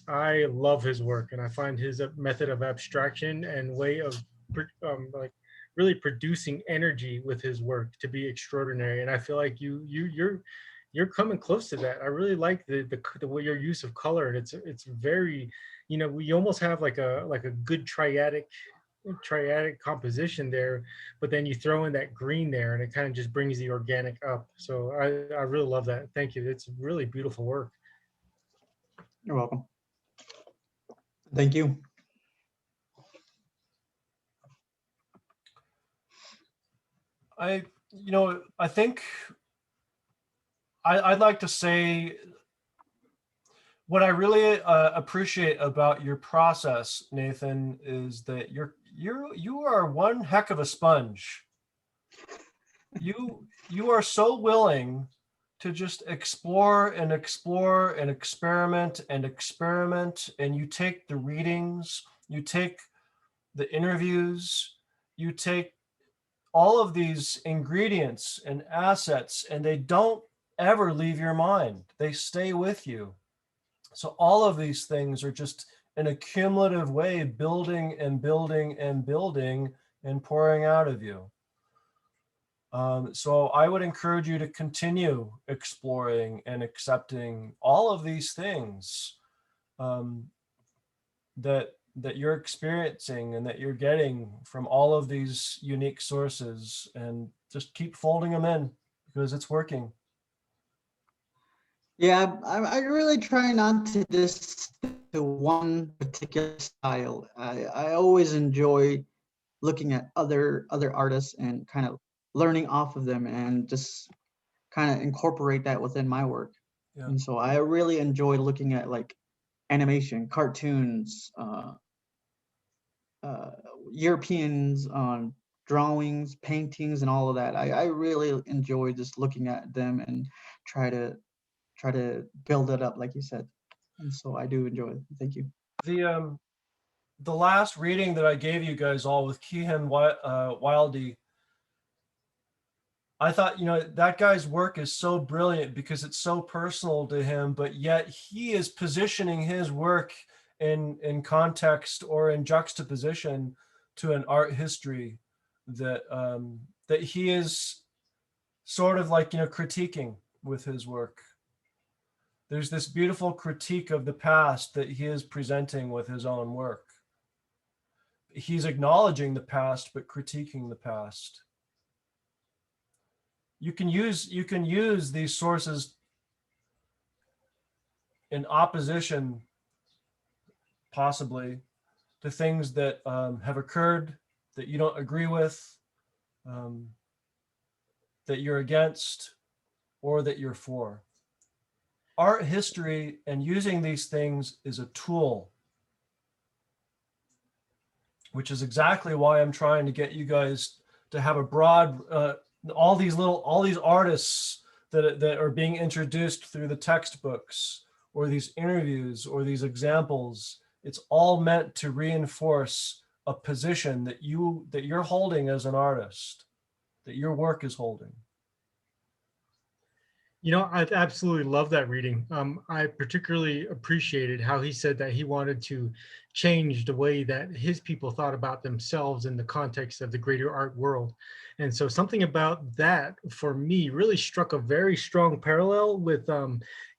I love his work, and I find his method of abstraction and way of like really producing energy with his work to be extraordinary. And I feel like you're coming close to that. I really like the way your use of color, and it's very, you know, we almost have like a good triadic composition there, but then you throw in that green there and it kind of just brings the organic up. So I really love that. Thank you. It's really beautiful work. You're welcome. Thank you. I think I'd like to say what I really appreciate about your process, Nathan, is that you are one heck of a sponge. You are so willing to just explore and explore and experiment, and you take the readings, you take the interviews, you take all of these ingredients and assets, and they don't ever leave your mind. They stay with you. So all of these things are just in a cumulative way building and building and building and pouring out of you. So I would encourage you to continue exploring and accepting all of these things. that you're experiencing and that you're getting from all of these unique sources, and just keep folding them in because it's working. Yeah, I really try not to just stick to one particular style. I always enjoy looking at other artists and kind of learning off of them and just kind of incorporate that within my work. Yeah. And so I really enjoy looking at like animation, cartoons, Europeans on drawings, paintings, and all of that. I really enjoy just looking at them and try to build it up, like you said. And so I do enjoy it. Thank you. The last reading that I gave you guys all with Keehan Wildy, I thought, you know, that guy's work is so brilliant because it's so personal to him, but yet he is positioning his work in context or in juxtaposition to an art history that that he is sort of like, you know, critiquing with his work. There's this beautiful critique of the past that he is presenting with his own work. He's acknowledging the past, but critiquing the past. You can use these sources in opposition, possibly, to things that have occurred that you don't agree with, that you're against, or that you're for. Art history and using these things is a tool, which is exactly why I'm trying to get you guys to have a broad, all these artists that are being introduced through the textbooks or these interviews or these examples. It's all meant to reinforce a position that you're holding as an artist, that your work is holding. You know, I absolutely love that reading. I particularly appreciated how he said that he wanted to change the way that his people thought about themselves in the context of the greater art world. And so something about that for me really struck a very strong parallel with,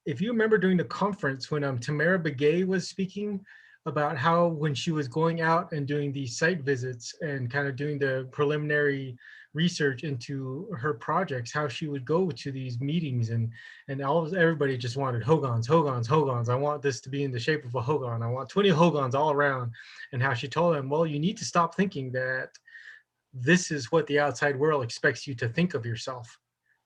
if you remember during the conference when Tamara Begay was speaking about how when she was going out and doing these site visits and kind of doing the preliminary research into her projects, how she would go to these meetings and everybody just wanted Hogans. I want this to be in the shape of a Hogan. I want 20 Hogans all around. And how she told them, well, you need to stop thinking that this is what the outside world expects you to think of yourself.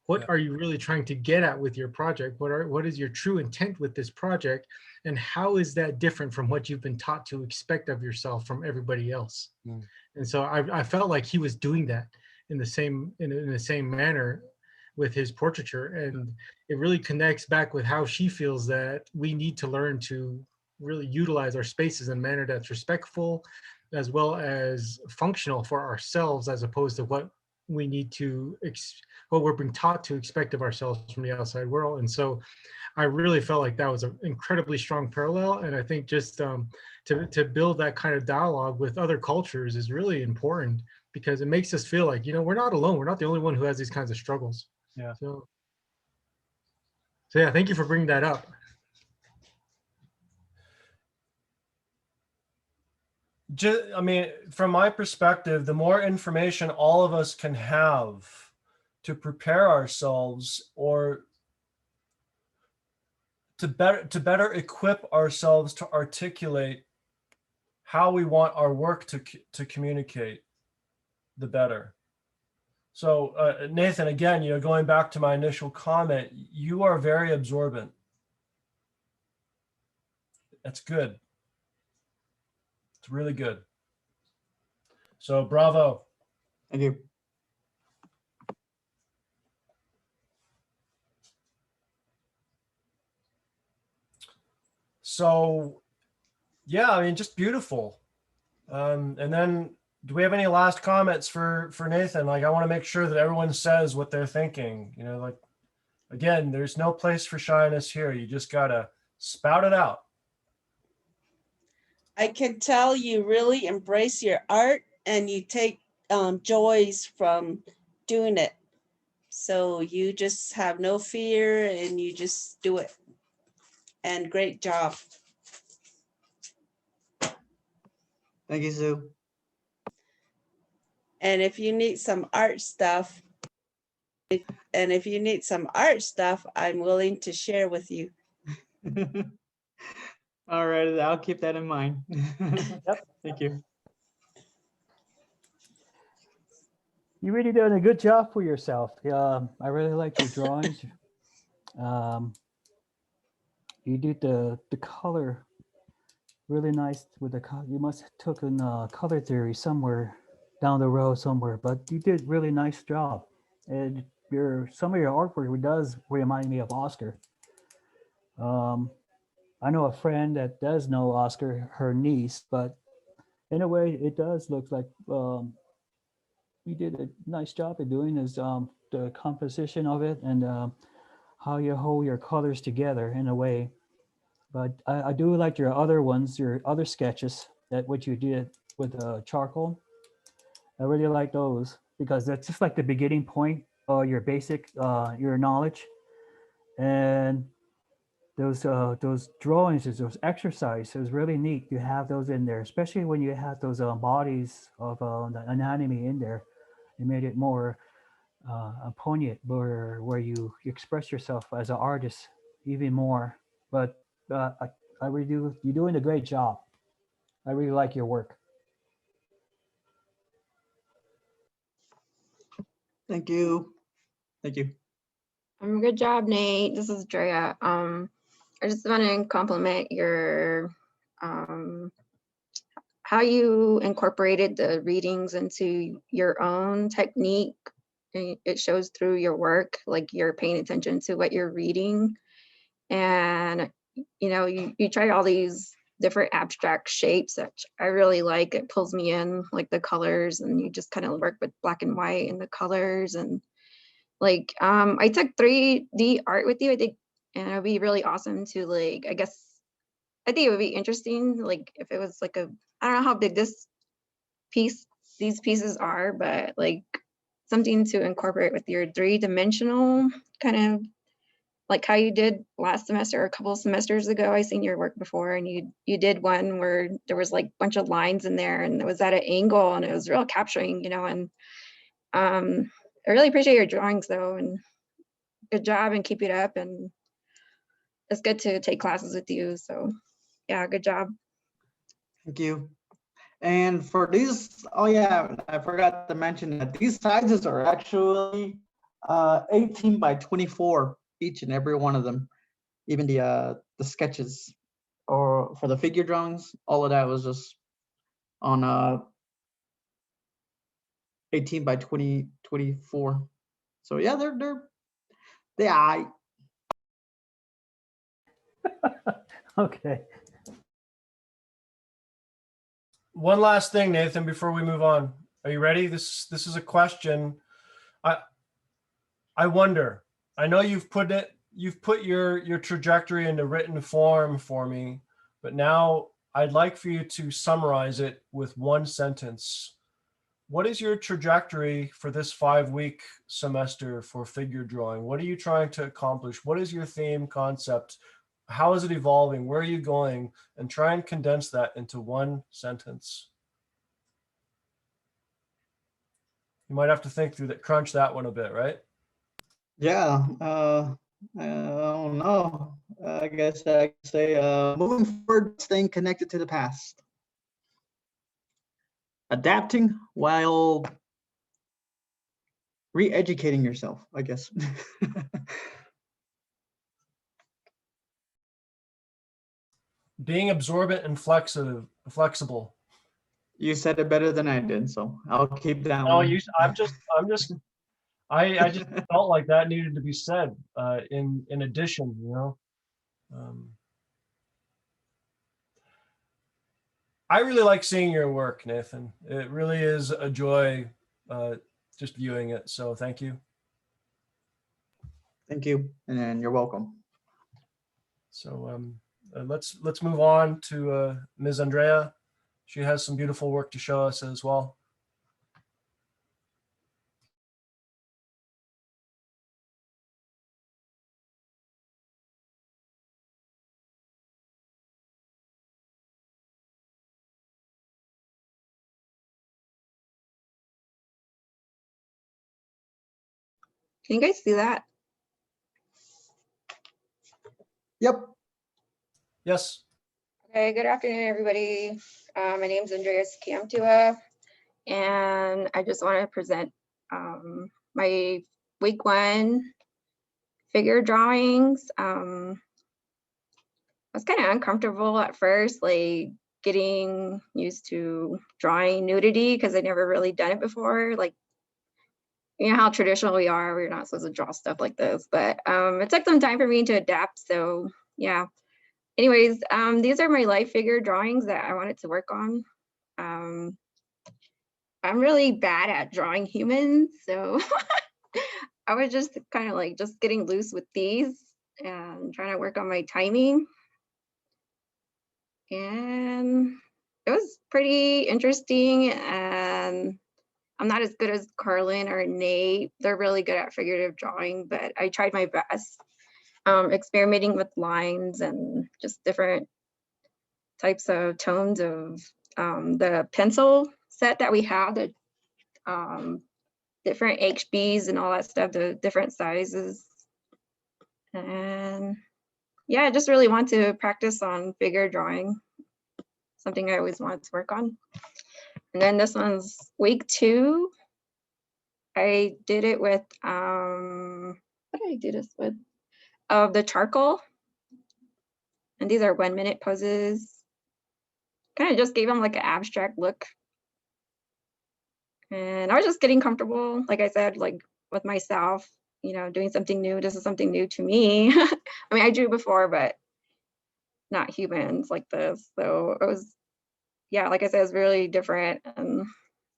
What are you really trying to get at with your project? What is your true intent with this project? And how is that different from what you've been taught to expect of yourself from everybody else? Mm. And so I felt like he was doing that in the same manner with his portraiture. And it really connects back with how she feels that we need to learn to really utilize our spaces in a manner that's respectful as well as functional for ourselves, as opposed to what we need to what we're being taught to expect of ourselves from the outside world. And so I really felt like that was an incredibly strong parallel. And I think just to build that kind of dialogue with other cultures is really important, because it makes us feel like, you know, we're not alone. We're not the only one who has these kinds of struggles. Yeah. So yeah, thank you for bringing that up. I mean, from my perspective, the more information all of us can have to prepare ourselves or to better equip ourselves to articulate how we want our work to communicate, the better. So Nathan, again, you know, going back to my initial comment, you are very absorbent. That's good. It's really good. So bravo. Thank you. So yeah, I mean, just beautiful. And then do we have any last comments for Nathan? Like, I want to make sure that everyone says what they're thinking. You know, like, again, there's no place for shyness here. You just gotta spout it out. I can tell you really embrace your art and you take joys from doing it. So you just have no fear and you just do it. And great job. Thank you, Sue. And if you need some art stuff, I'm willing to share with you. All right, I'll keep that in mind. Yep. Thank you. You really done a good job for yourself. I really like your drawings. Um, you did the color really nice with the color. You must have taken color theory somewhere down the road somewhere, but you did really nice job. And some of your artwork does remind me of Oscar. I know a friend that does know Oscar, her niece, but in a way, it does look like you did a nice job of doing is the composition of it and how you hold your colors together in a way. But I do like your other ones, your other sketches that what you did with charcoal. I really like those because that's just like the beginning point or your basic, your knowledge. And those drawings, those exercises, it was really neat. You have those in there, especially when you have those bodies of the anatomy in there. It made it more poignant, where you express yourself as an artist even more. But I really do. You're doing a great job. I really like your work. Thank you. Thank you. Good job, Nate. This is Drea. I just want to compliment your how you incorporated the readings into your own technique. It shows through your work, like you're paying attention to what you're reading. And you try all these different abstract shapes that I really like. It pulls me in, like the colors, and you just kind of work with black and white and the colors. And like I took 3D art with you, I think, and it'd be really awesome to like, I think it would be interesting, like if it was like I don't know how big these pieces are, but like something to incorporate with your 3-dimensional kind of like how you did last semester or a couple of semesters ago. I seen your work before, and you did one where there was like a bunch of lines in there and it was at an angle and it was real capturing, and I really appreciate your drawings though, and good job and keep it up. And it's good to take classes with you. So yeah, good job. Thank you. And for these, oh yeah, I forgot to mention that these sizes are actually 18 by 24, each and every one of them. Even the sketches or for the figure drawings, all of that was just on 18 by 24. So yeah, they are. Okay. One last thing, Nathan, before we move on. Are you ready? This is a question. I wonder. I know you've put your trajectory into written form for me, but now I'd like for you to summarize it with one sentence. What is your trajectory for this 5-week semester for figure drawing? What are you trying to accomplish? What is your theme concept? How is it evolving? Where are you going? And try and condense that into one sentence. You might have to think through that, crunch that one a bit, right? Yeah, I don't know. I guess I could say moving forward, staying connected to the past. Adapting while re-educating yourself, I guess. Being absorbent and flexible. You said it better than I did, so I'll keep that Oh, one. I just felt like that needed to be said in addition, I really like seeing your work, Nathan. It really is a joy just viewing it. So thank you. Thank you, and you're welcome. So let's move on to Ms. Andrea. She has some beautiful work to show us as well. Can you guys see that? Yep. Yes. Okay, good afternoon, everybody. My name is Andreas Kiamtua, and I just want to present my week 1 figure drawings. I was kind of uncomfortable at first, like getting used to drawing nudity because I never really done it before. Like, you know how traditional we are, we're not supposed to draw stuff like this, but it took some time for me to adapt. So yeah. Anyways, these are my life figure drawings that I wanted to work on. I'm really bad at drawing humans, so I was just kind of like just getting loose with these and trying to work on my timing. And it was pretty interesting, and I'm not as good as Carlin or Nate. They're really good at figurative drawing, but I tried my best, experimenting with lines and just different types of tones of the pencil set that we have, the different HBs and all that stuff, the different sizes. And yeah, I just really want to practice on figure drawing, something I always wanted to work on. And then this one's week 2. I did it with, what did I do this with? The charcoal. And these are 1-minute poses. Kind of just gave them like an abstract look. And I was just getting comfortable, like I said, like with myself, you know, doing something new. This is something new to me. I mean, I drew before, but not humans like this. So it was, yeah, like I said, it's really different. And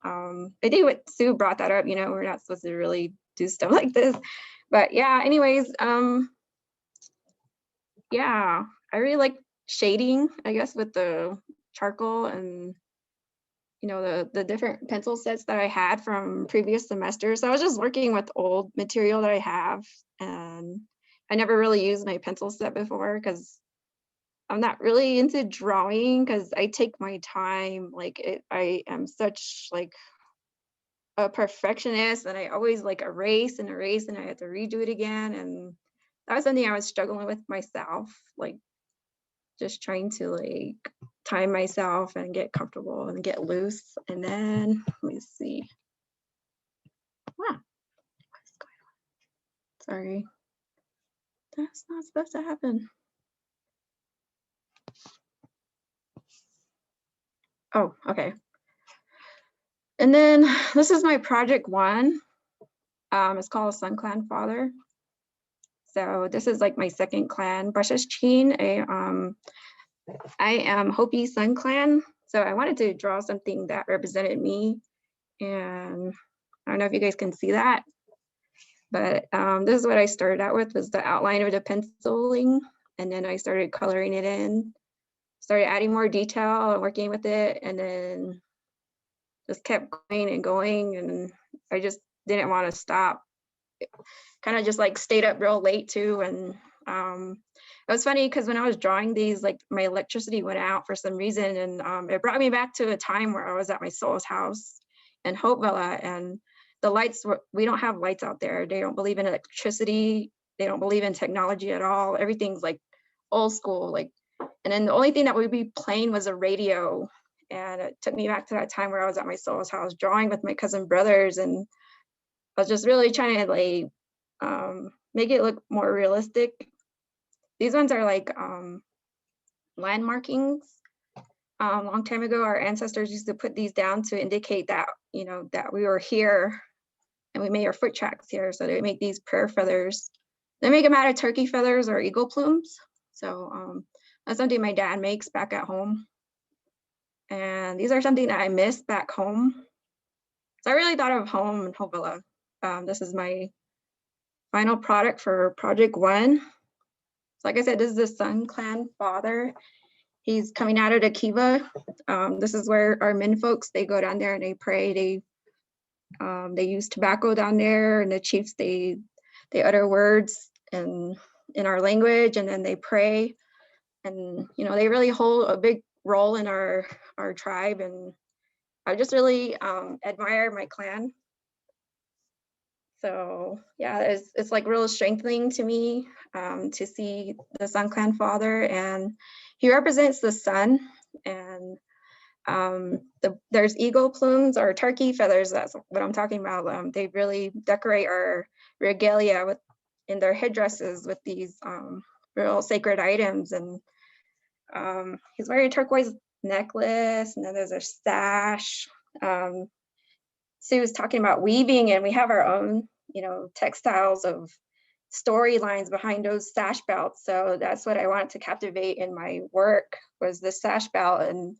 I think what Sue brought that up, you know, we're not supposed to really do stuff like this. But yeah, anyways, yeah, I really like shading, I guess, with the charcoal and, you know, the different pencil sets that I had from previous semesters. So I was just working with old material that I have, and I never really used my pencil set before because I'm not really into drawing because I take my time. Like I am such like a perfectionist, and I always like erase and erase, and I have to redo it again. And that was something I was struggling with myself, like just trying to like time myself and get comfortable and get loose. And then let me see. Wow, what's going on? Sorry, that's not supposed to happen. Oh, okay. And then this is my project 1. It's called Sun Clan Father. So this is like my second clan, Brushes Chin. I am Hopi Sun Clan. So I wanted to draw something that represented me. And I don't know if you guys can see that, but this is what I started out with, was the outline of the penciling. And then I started coloring it in, started adding more detail and working with it. And then just kept going and going. And I just didn't want to stop. Kind of just like stayed up real late too. And it was funny because when I was drawing these, like my electricity went out for some reason, and it brought me back to a time where I was at my soul's house in Hopevilla, and the lights were, we don't have lights out there. They don't believe in electricity. They don't believe in technology at all. Everything's like old school, like, and then the only thing that would be playing was a radio. And it took me back to that time where I was at my soul's house drawing with my cousin brothers, and I was just really trying to like make it look more realistic. These ones are like land markings. A long time ago, our ancestors used to put these down to indicate that, you know, that we were here and we made our foot tracks here. So they make these prayer feathers. They make them out of turkey feathers or eagle plumes. So that's something my dad makes back at home. And these are something that I miss back home. So I really thought of home in Hopevilla. This is my final product for project 1. So like I said, this is the Sun Clan Father. He's coming out of the kiva. This is where our men folks, they go down there and they pray. They use tobacco down there, and the chiefs, they utter words in our language, and then they pray. And you know, they really hold a big role in our tribe. And I just really admire my clan So yeah, it's like real strengthening to me to see the Sun Clan father, and he represents the sun. And there's eagle plumes or turkey feathers. That's what I'm talking about. They really decorate our regalia with in their headdresses with these real sacred items. And he's wearing a turquoise necklace, and then there's a sash. Sue was talking about weaving, and we have our own, you know, textiles of storylines behind those sash belts. So that's what I wanted to captivate in my work, was the sash belt. And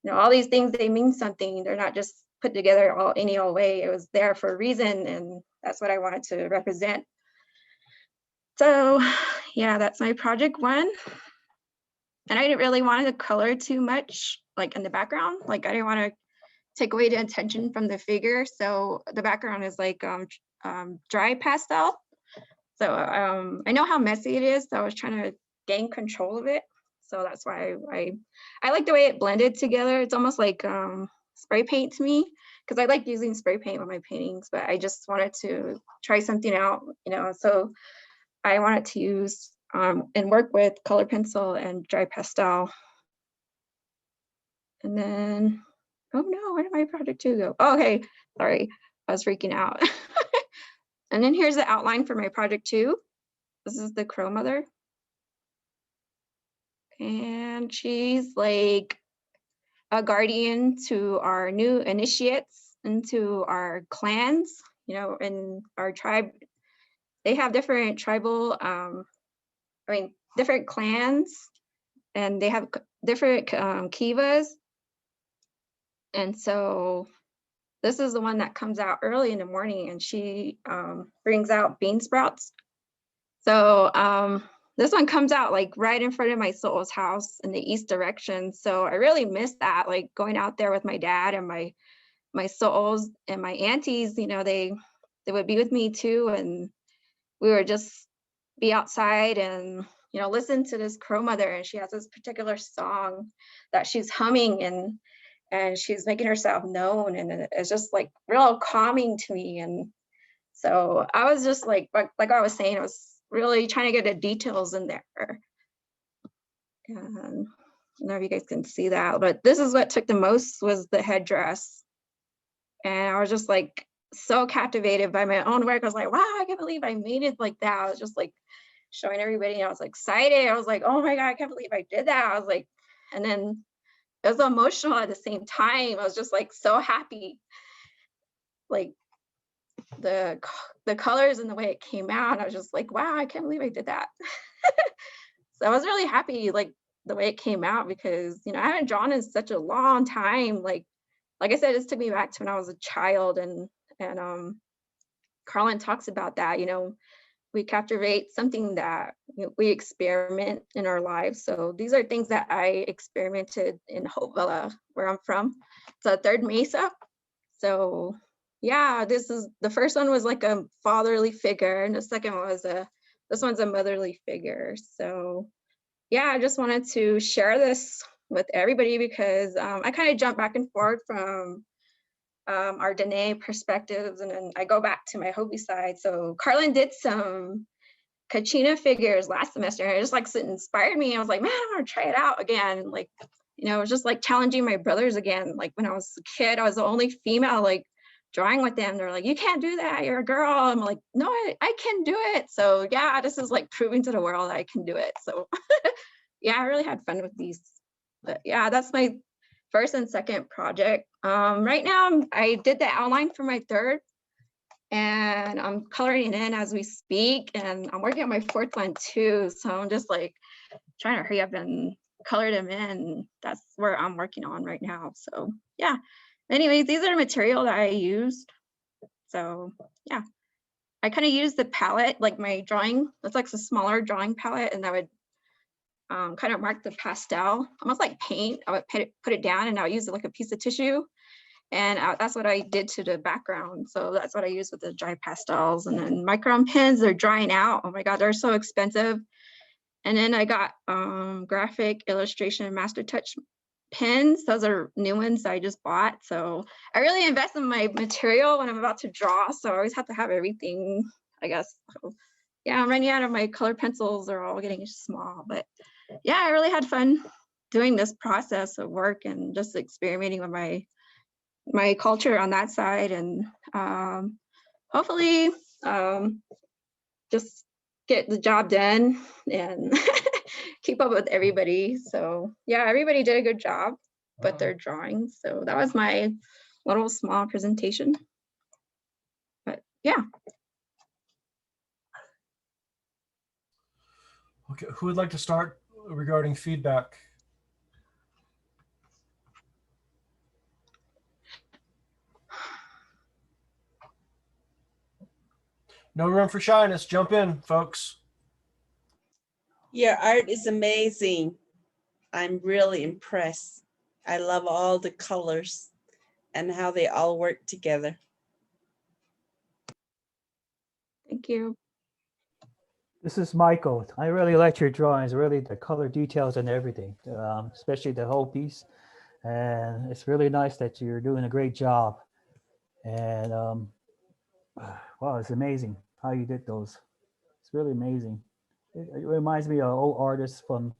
you know, all these things, they mean something. They're not just put together all any old way. It was there for a reason, and that's what I wanted to represent. So yeah, that's my project 1. And I didn't really want to color too much, like in the background. Like I didn't want to take away the attention from the figure. So the background is like dry pastel. So I know how messy it is, so I was trying to gain control of it. So that's why I like the way it blended together. It's almost like spray paint to me, because I like using spray paint with my paintings, but I just wanted to try something out, you know. So I wanted to use and work with color pencil and dry pastel. And then, oh no, where did my project 2 go? Oh, okay, sorry, I was freaking out. And then here's the outline for my project 2. This is the Crow Mother. And she's like a guardian to our new initiates into our clans, you know, in our tribe. They have different tribal, different clans, and they have different kivas. And so this is the one that comes out early in the morning, and she brings out bean sprouts. So this one comes out like right in front of my soul's house in the east direction. So I really miss that, like going out there with my dad and my souls and my aunties, you know, they would be with me too. And we would just be outside and, you know, listen to this Crow Mother. And she has this particular song that she's humming, and she's making herself known. And it's just like real calming to me. And so I was just like I was saying, I was really trying to get the details in there. And I don't know if you guys can see that, but this is what took the most, was the headdress. And I was just like so captivated by my own work. I was like, wow, I can't believe I made it like that. I was just like showing everybody, and I was excited. I was like, oh my God, I can't believe I did that. I was like, and then it was emotional at the same time. I was just like so happy. Like the colors and the way it came out, I was just like, wow, I can't believe I did that. So I was really happy, like the way it came out, because, you know, I haven't drawn in such a long time. Like I said, this took me back to when I was a child, and Carlin talks about that, you know, we captivate something that, you know, we experiment in our lives. So these are things that I experimented in Hopevilla, where I'm from. It's a Third Mesa. So yeah, the first one was like a fatherly figure, and the second was this one's a motherly figure. So yeah, I just wanted to share this with everybody, because I kind of jump back and forth from our Dene perspectives, and then I go back to my Hopi side. So Carlin did some Kachina figures last semester, and it just like inspired me. I was like, man, I want to try it out again. Like, you know, it was just like challenging my brothers again. Like when I was a kid, I was the only female like drawing with them. They're like, you can't do that, you're a girl. I'm like, no, I can do it. So yeah, this is like proving to the world that I can do it. So yeah, I really had fun with these. But yeah, that's my first and second project. Right now, I did the outline for my third, and I'm coloring it in as we speak, and I'm working on my fourth one too. So I'm just like trying to hurry up and color them in. That's where I'm working on right now. So yeah, anyways, these are the material that I used. So yeah, I kind of used the palette, like my drawing, that's like a smaller drawing palette, and I would kind of mark the pastel, almost like paint. I would put it down, and I would use it like a piece of tissue. And that's what I did to the background. So that's what I use with the dry pastels. And then micron pens, they're drying out. Oh my God, they're so expensive. And then I got graphic illustration and master touch pens. Those are new ones I just bought. So I really invest in my material when I'm about to draw. So I always have to have everything, I guess. So, yeah, I'm running out of my color pencils. They're all getting small. But yeah, I really had fun doing this process of work and just experimenting with my culture on that side. And hopefully just get the job done and keep up with everybody. So yeah, everybody did a good job with their drawings. So that was my little small presentation. But yeah. Okay, who would like to start regarding feedback? No room for shyness. Jump in, folks. Your art is amazing. I'm really impressed. I love all the colors and how they all work together. Thank you. This is Michael. I really like your drawings, really the color details and everything, especially the whole piece. And it's really nice that you're doing a great job. And wow, it's amazing how you did those. It's really amazing. It reminds me of old artists from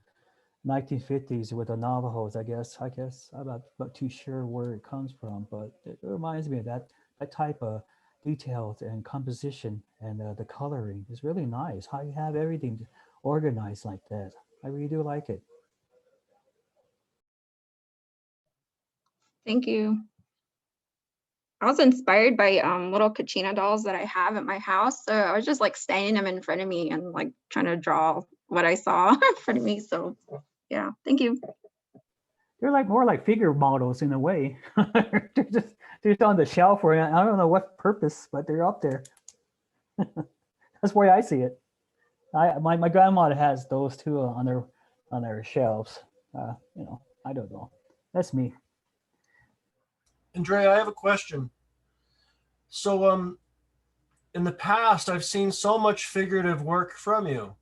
1950s with the Navajos, I guess. I'm not too sure where it comes from, but it reminds me of that type of details and composition, and the coloring is really nice. How you have everything organized like that. I really do like it. Thank you. I was inspired by little Kachina dolls that I have at my house. So I was just like standing them in front of me and like trying to draw what I saw in front of me. So yeah, thank you. They're like more like figure models in a way. they're just on the shelf, or I don't know what purpose, but they're up there. That's the way I see it. My grandmother has those too on their shelves. You know, I don't know. That's me. Andrea, I have a question. So in the past, I've seen so much figurative work from you.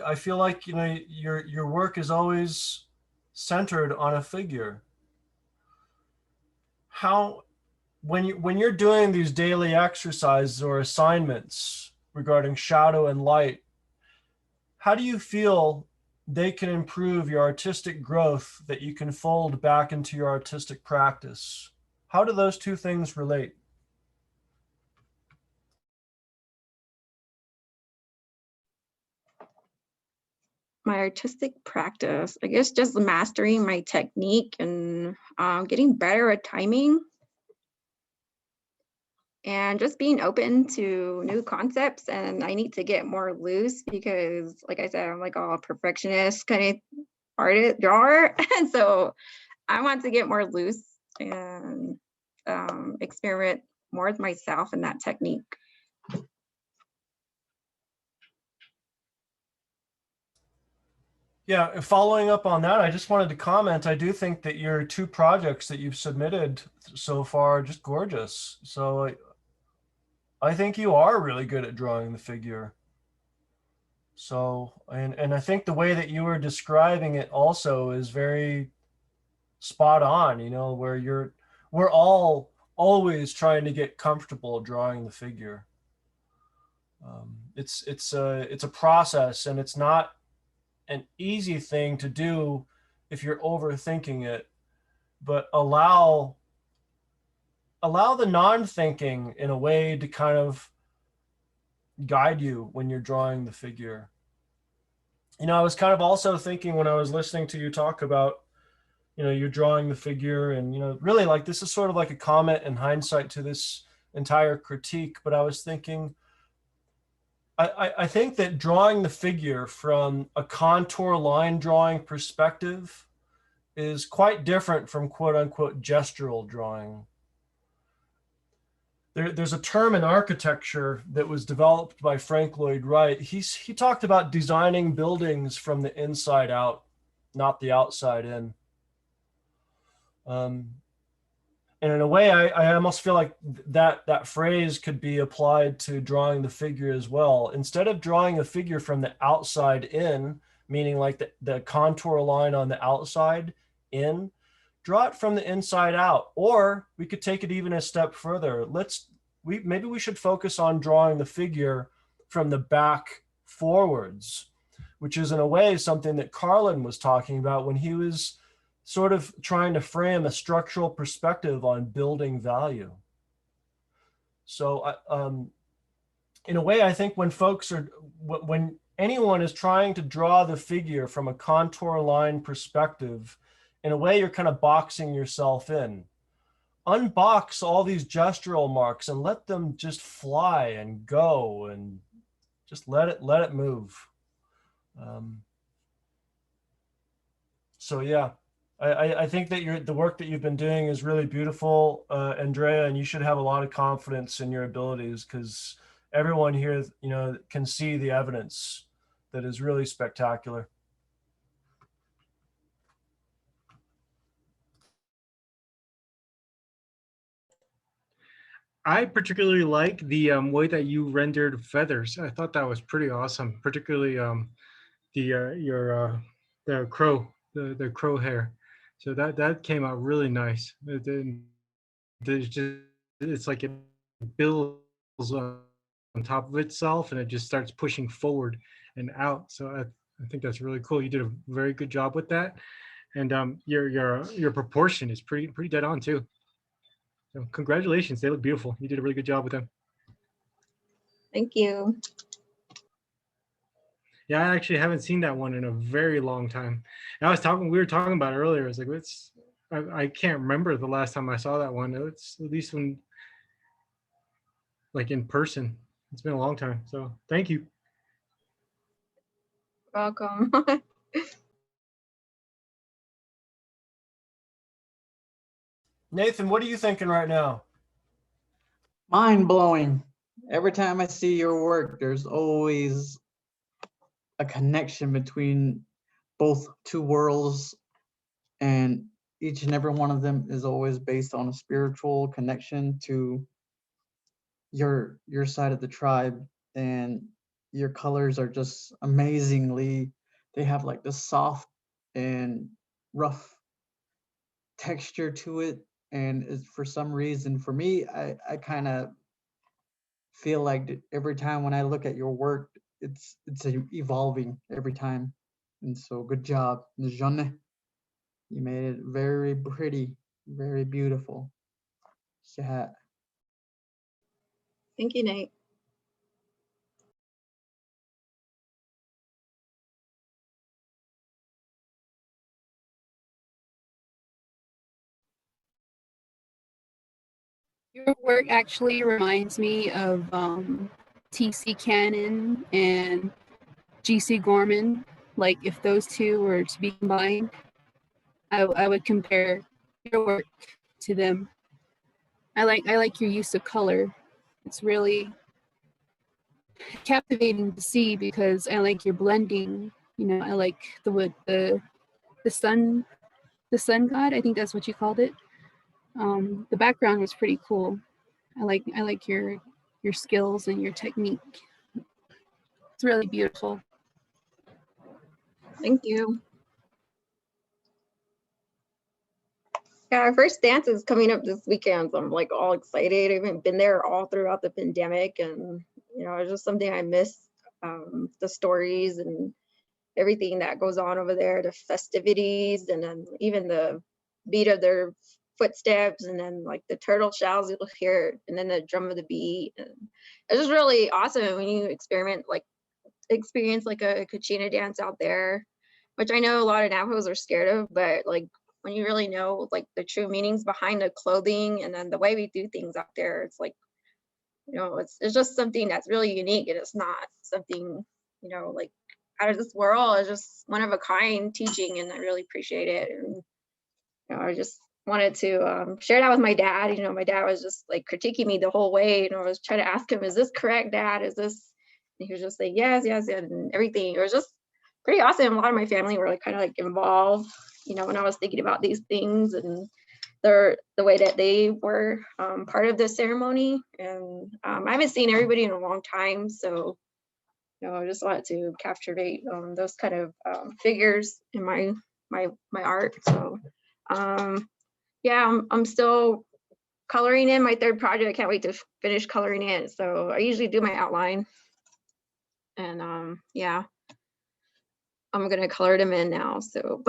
I feel like, you know, your work is always centered on a figure. How, when you're doing these daily exercises or assignments regarding shadow and light, how do you feel they can improve your artistic growth that you can fold back into your artistic practice? How do those two things relate? My artistic practice, I guess just mastering my technique and getting better at timing. And just being open to new concepts. And I need to get more loose because, like I said, I'm like all perfectionist kind of artist drawer. And so I want to get more loose and experiment more with myself and that technique. Yeah, following up on that, I just wanted to comment, I do think that your two projects that you've submitted so far are just gorgeous. So I think you are really good at drawing the figure. So, and I think the way that you were describing it also is very spot on, you know, where we're all always trying to get comfortable drawing the figure. It's a process, and it's not an easy thing to do if you're overthinking it, but allow the non-thinking in a way to kind of guide you when you're drawing the figure. You know, I was kind of also thinking when I was listening to you talk about, you know, you're drawing the figure, and, you know, really like this is sort of like a comment in hindsight to this entire critique, but I was thinking, I think that drawing the figure from a contour line drawing perspective is quite different from quote unquote gestural drawing. There's a term in architecture that was developed by Frank Lloyd Wright. He talked about designing buildings from the inside out, not the outside in. And in a way, I almost feel like that phrase could be applied to drawing the figure as well. Instead of drawing a figure from the outside in, meaning like the contour line on the outside, in, draw it from the inside out. Or we could take it even a step further. Maybe we should focus on drawing the figure from the back forwards, which is in a way something that Carlin was talking about when he was sort of trying to frame a structural perspective on building value. So in a way, I think when anyone is trying to draw the figure from a contour line perspective, in a way, you're kind of boxing yourself in. Unbox all these gestural marks and let them just fly and go, and just let it move. So yeah, I think that the work that you've been doing is really beautiful, Andrea, and you should have a lot of confidence in your abilities, because everyone here, can see the evidence that is really spectacular. I particularly like the way that you rendered feathers. I thought that was pretty awesome, particularly the crow hair. So that came out really nice. It's like it builds on top of itself, and it just starts pushing forward and out. So I think that's really cool. You did a very good job with that, and your proportion is pretty dead on too. So congratulations, they look beautiful. You did a really good job with them. Thank you. Yeah, I actually haven't seen that one in a very long time. And we were talking about it earlier. It's like, I can't remember the last time I saw that one. It's at least when, like, in person. It's been a long time. So thank you. Welcome. Nathan, what are you thinking right now? Mind blowing. Every time I see your work, there's always a connection between both two worlds, and each and every one of them is always based on a spiritual connection to your side of the tribe. And your colors are just amazingly, they have like this soft and rough texture to it. And for some reason, for me, I kind of feel like every time when I look at your work, it's evolving every time. And so good job, Njone. You made it very pretty, very beautiful. Yeah. Thank you, Nate. Your work actually reminds me of T.C. Cannon and G.C. Gorman. Like, if those two were to be combined, I would compare your work to them. I like your use of color. It's really captivating to see, because I like your blending. I like the sun god. I think that's what you called it. The background was pretty cool. I like your skills and your technique. It's really beautiful. Thank you. Yeah, our first dance is coming up this weekend, so I'm like all excited. I haven't been there all throughout the pandemic, and it's just something I miss. The stories and everything that goes on over there, the festivities, and then even the beat of their footsteps, and then like the turtle shells you'll hear, and then the drum of the beat. And it's just really awesome when you experience like a Kachina dance out there, which I know a lot of Navajos are scared of, but like when you really know like the true meanings behind the clothing and then the way we do things out there, it's like, it's just something that's really unique, and it's not something, like out of this world. It's just one of a kind teaching, and I really appreciate it. And I just wanted to share that with my dad. My dad was just like critiquing me the whole way, I was trying to ask him, is this correct, Dad? Is this? And he was just like, yes, and everything. It was just pretty awesome. A lot of my family were like kind of like involved, when I was thinking about these things, and the way that they were part of the ceremony. And I haven't seen everybody in a long time, so I just wanted to captivate those kind of figures in my art. So Yeah, I'm still coloring in my third project. I can't wait to finish coloring it. So I usually do my outline. And yeah, I'm gonna color them in now. So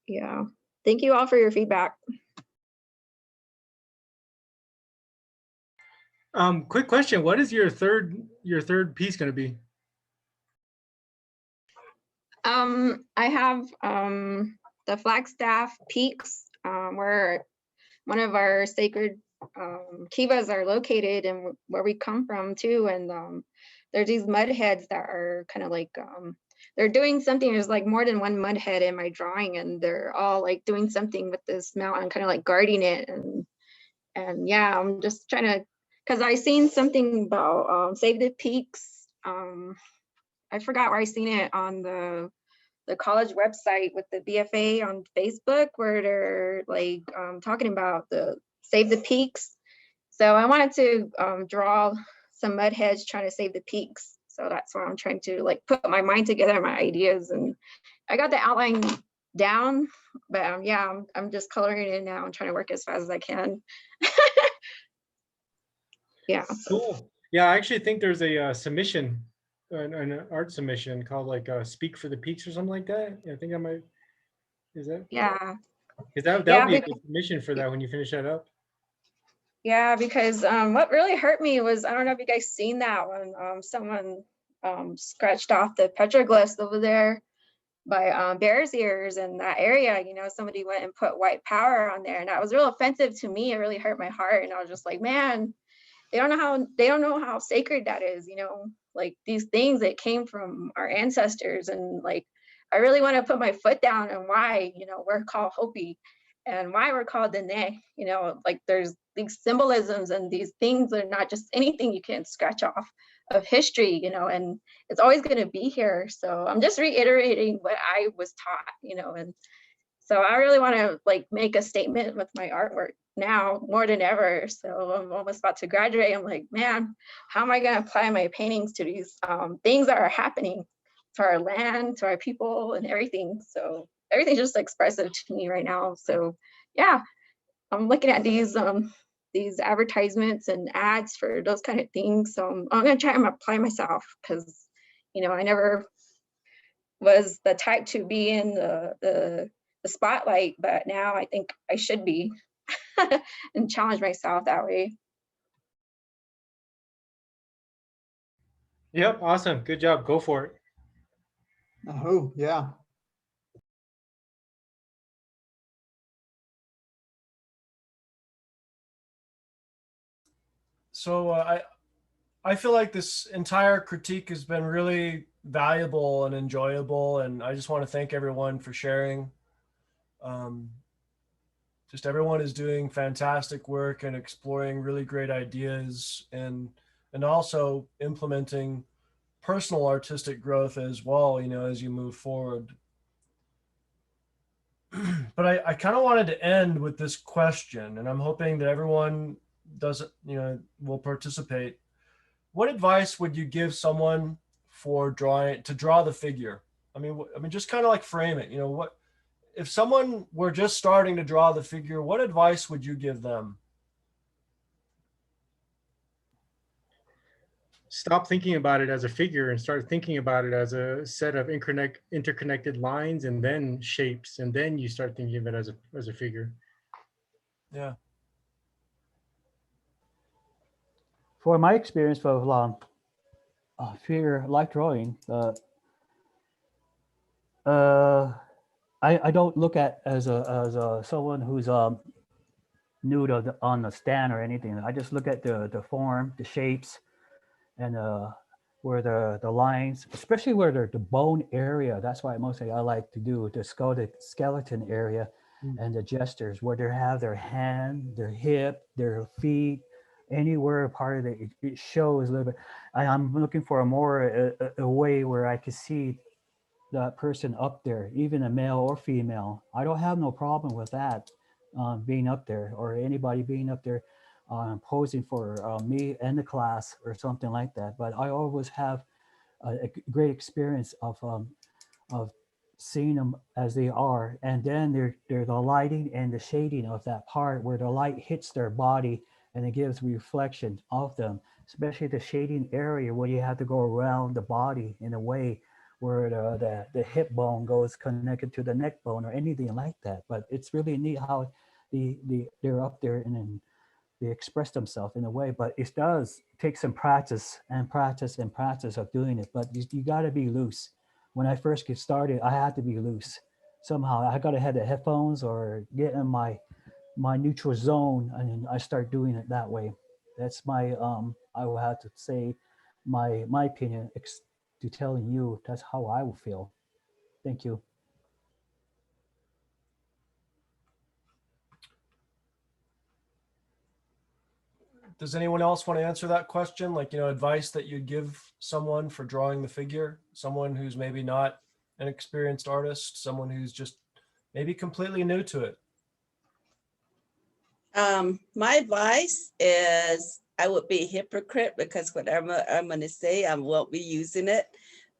yeah, thank you all for your feedback. Quick question. What is your third piece going to be? I have the Flagstaff Peaks, where one of our sacred kivas are located and where we come from too. And there's these mud heads that are kind of like, they're doing something. There's like more than one mud head in my drawing, and they're all like doing something with this mountain, kind of like guarding it. And yeah, I'm just trying to, because I seen something about Save the Peaks. I forgot where I seen it on the college website with the BFA on Facebook, where they're like talking about the Save the Peaks. So I wanted to draw some mud heads trying to save the peaks. So that's why I'm trying to like put my mind together, my ideas, and I got the outline down, but yeah, I'm just coloring it now and trying to work as fast as I can. Yeah. Cool. Yeah, I actually think there's a submission, an art submission called like Speak for the Peaks or something like that. I think I might, is that? Yeah. Because that would be a good submission for that when you finish that up. Yeah, because what really hurt me was, I don't know if you guys seen that when someone scratched off the petroglyphs over there by Bears Ears in that area. You know, somebody went and put white power on there, and that was real offensive to me. It really hurt my heart, and I was just like, man, they don't know how sacred that is. You know, like these things that came from our ancestors, and like I really want to put my foot down on why, you know, we're called Hopi and why we're called Dene. You know, like there's these symbolisms and these things are not just anything you can scratch off of history, you know, and it's always going to be here. So I'm just reiterating what I was taught, you know, and so I really want to like make a statement with my artwork now more than ever. So I'm almost about to graduate. I'm like, man, how am I going to apply my paintings to these things that are happening to our land, to our people and everything. So everything's just expressive to me right now. So yeah, I'm looking at these advertisements and ads for those kind of things. So I'm going to try and apply myself, because, you know, I never was the type to be in the spotlight, but now I think I should be and challenge myself that way. Yep, awesome. Good job. Go for it. Oh, yeah. So I feel like this entire critique has been really valuable and enjoyable, and I just want to thank everyone for sharing. Just everyone is doing fantastic work and exploring really great ideas, and also implementing personal artistic growth as well, you know, as you move forward. But I kind of wanted to end with this question, and I'm hoping that everyone doesn't, you know, will participate. What advice would you give someone for to draw the figure? I mean, just kind of like frame it, you know, what, if someone were just starting to draw the figure, what advice would you give them? Stop thinking about it as a figure and start thinking about it as a set of interconnected lines and then shapes, and then you start thinking of it as a figure. Yeah. For my experience of figure life drawing, I don't look at as a someone who's nude on the stand or anything. I just look at the form, the shapes, and where the lines, especially where the bone area. That's why mostly I like to do the skeleton area, and the gestures where they have their hand, their hip, their feet, anywhere part of it shows a little bit. I'm looking for a way where I can see that person up there, even a male or female. I don't have no problem with that being up there, or anybody being up there posing for me and the class or something like that. But I always have a great experience of seeing them as they are, and then there's the lighting and the shading of that part where the light hits their body and it gives reflection of them, especially the shading area where you have to go around the body in a way where the hip bone goes connected to the neck bone or anything like that. But it's really neat how they're up there and then they express themselves in a way, but it does take some practice and practice and practice of doing it. But you got to be loose. When I first get started, I had to be loose somehow. I got to have the headphones or get in my neutral zone, and I start doing it that way. That's my I will have to say my opinion to telling you that's how I will feel. Thank you. Does anyone else want to answer that question? Like, advice that you'd give someone for drawing the figure, someone who's maybe not an experienced artist, someone who's just maybe completely new to it. My advice is I would be a hypocrite because whatever I'm going to say, I won't be using it.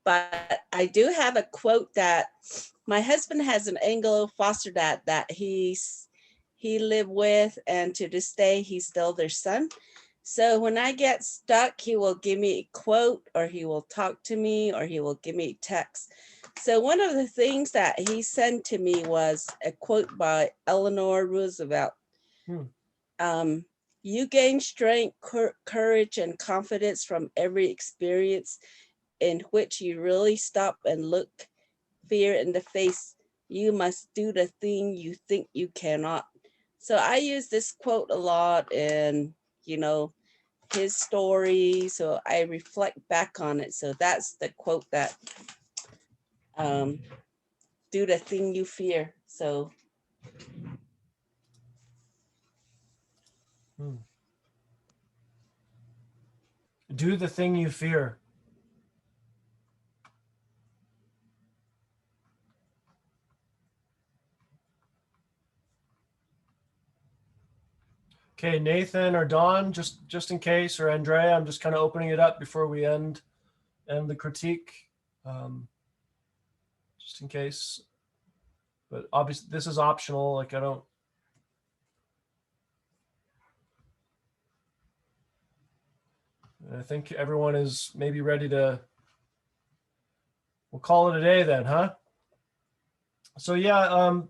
But I do have a quote that my husband has an Anglo foster dad that he lived with, and to this day, he's still their son. So when I get stuck, he will give me a quote, or he will talk to me, or he will give me a text. So one of the things that he sent to me was a quote by Eleanor Roosevelt. You gain strength, courage, and confidence from every experience in which you really stop and look fear in the face. You must do the thing you think you cannot. So I use this quote a lot in, his story. So I reflect back on it. So that's the quote that do the thing you fear. So Do the thing you fear. Okay, Nathan or Don, just in case, or Andrea, I'm just kind of opening it up before we end the critique, just in case. But obviously, this is optional. Like, I think everyone is maybe ready to. We'll call it a day then, huh? So yeah,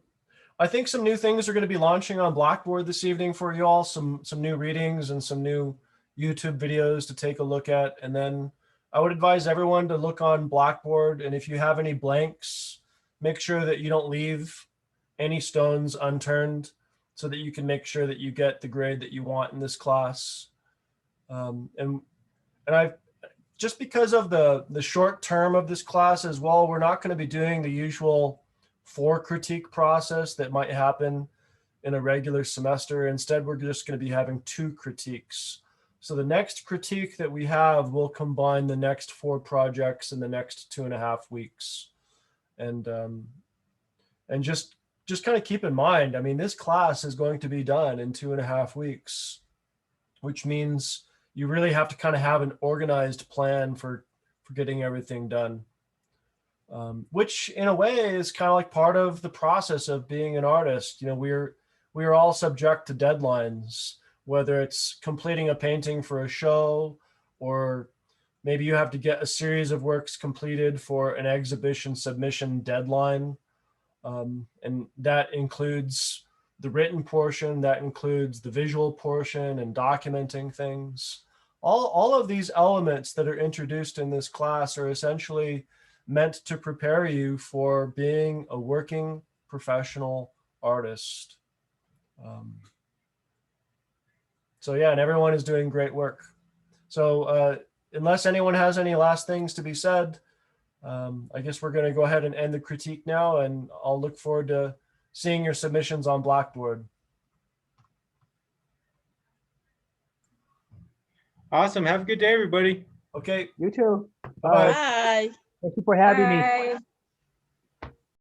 I think some new things are going to be launching on Blackboard this evening for you all. Some new readings and some new YouTube videos to take a look at. And then I would advise everyone to look on Blackboard. And if you have any blanks, make sure that you don't leave any stones unturned so that you can make sure that you get the grade that you want in this class. And I just because of the short term of this class as well, we're not going to be doing the usual 4 critique process that might happen in a regular semester. Instead, we're just going to be having 2 critiques. So the next critique that we have will combine the next 4 projects in the next 2.5 weeks. And just kind of keep in mind, I mean, this class is going to be done in 2.5 weeks, which means you really have to kind of have an organized plan for getting everything done. Which in a way is kind of like part of the process of being an artist. We are all subject to deadlines, whether it's completing a painting for a show, or maybe you have to get a series of works completed for an exhibition submission deadline. And that includes the written portion, that includes the visual portion and documenting things. All of these elements that are introduced in this class are essentially meant to prepare you for being a working professional artist. So yeah, and everyone is doing great work. So unless anyone has any last things to be said, I guess we're going to go ahead and end the critique now, and I'll look forward to seeing your submissions on Blackboard. Awesome. Have a good day, everybody. Okay. You too. Bye-bye. bye. Thank you for having me. Bye.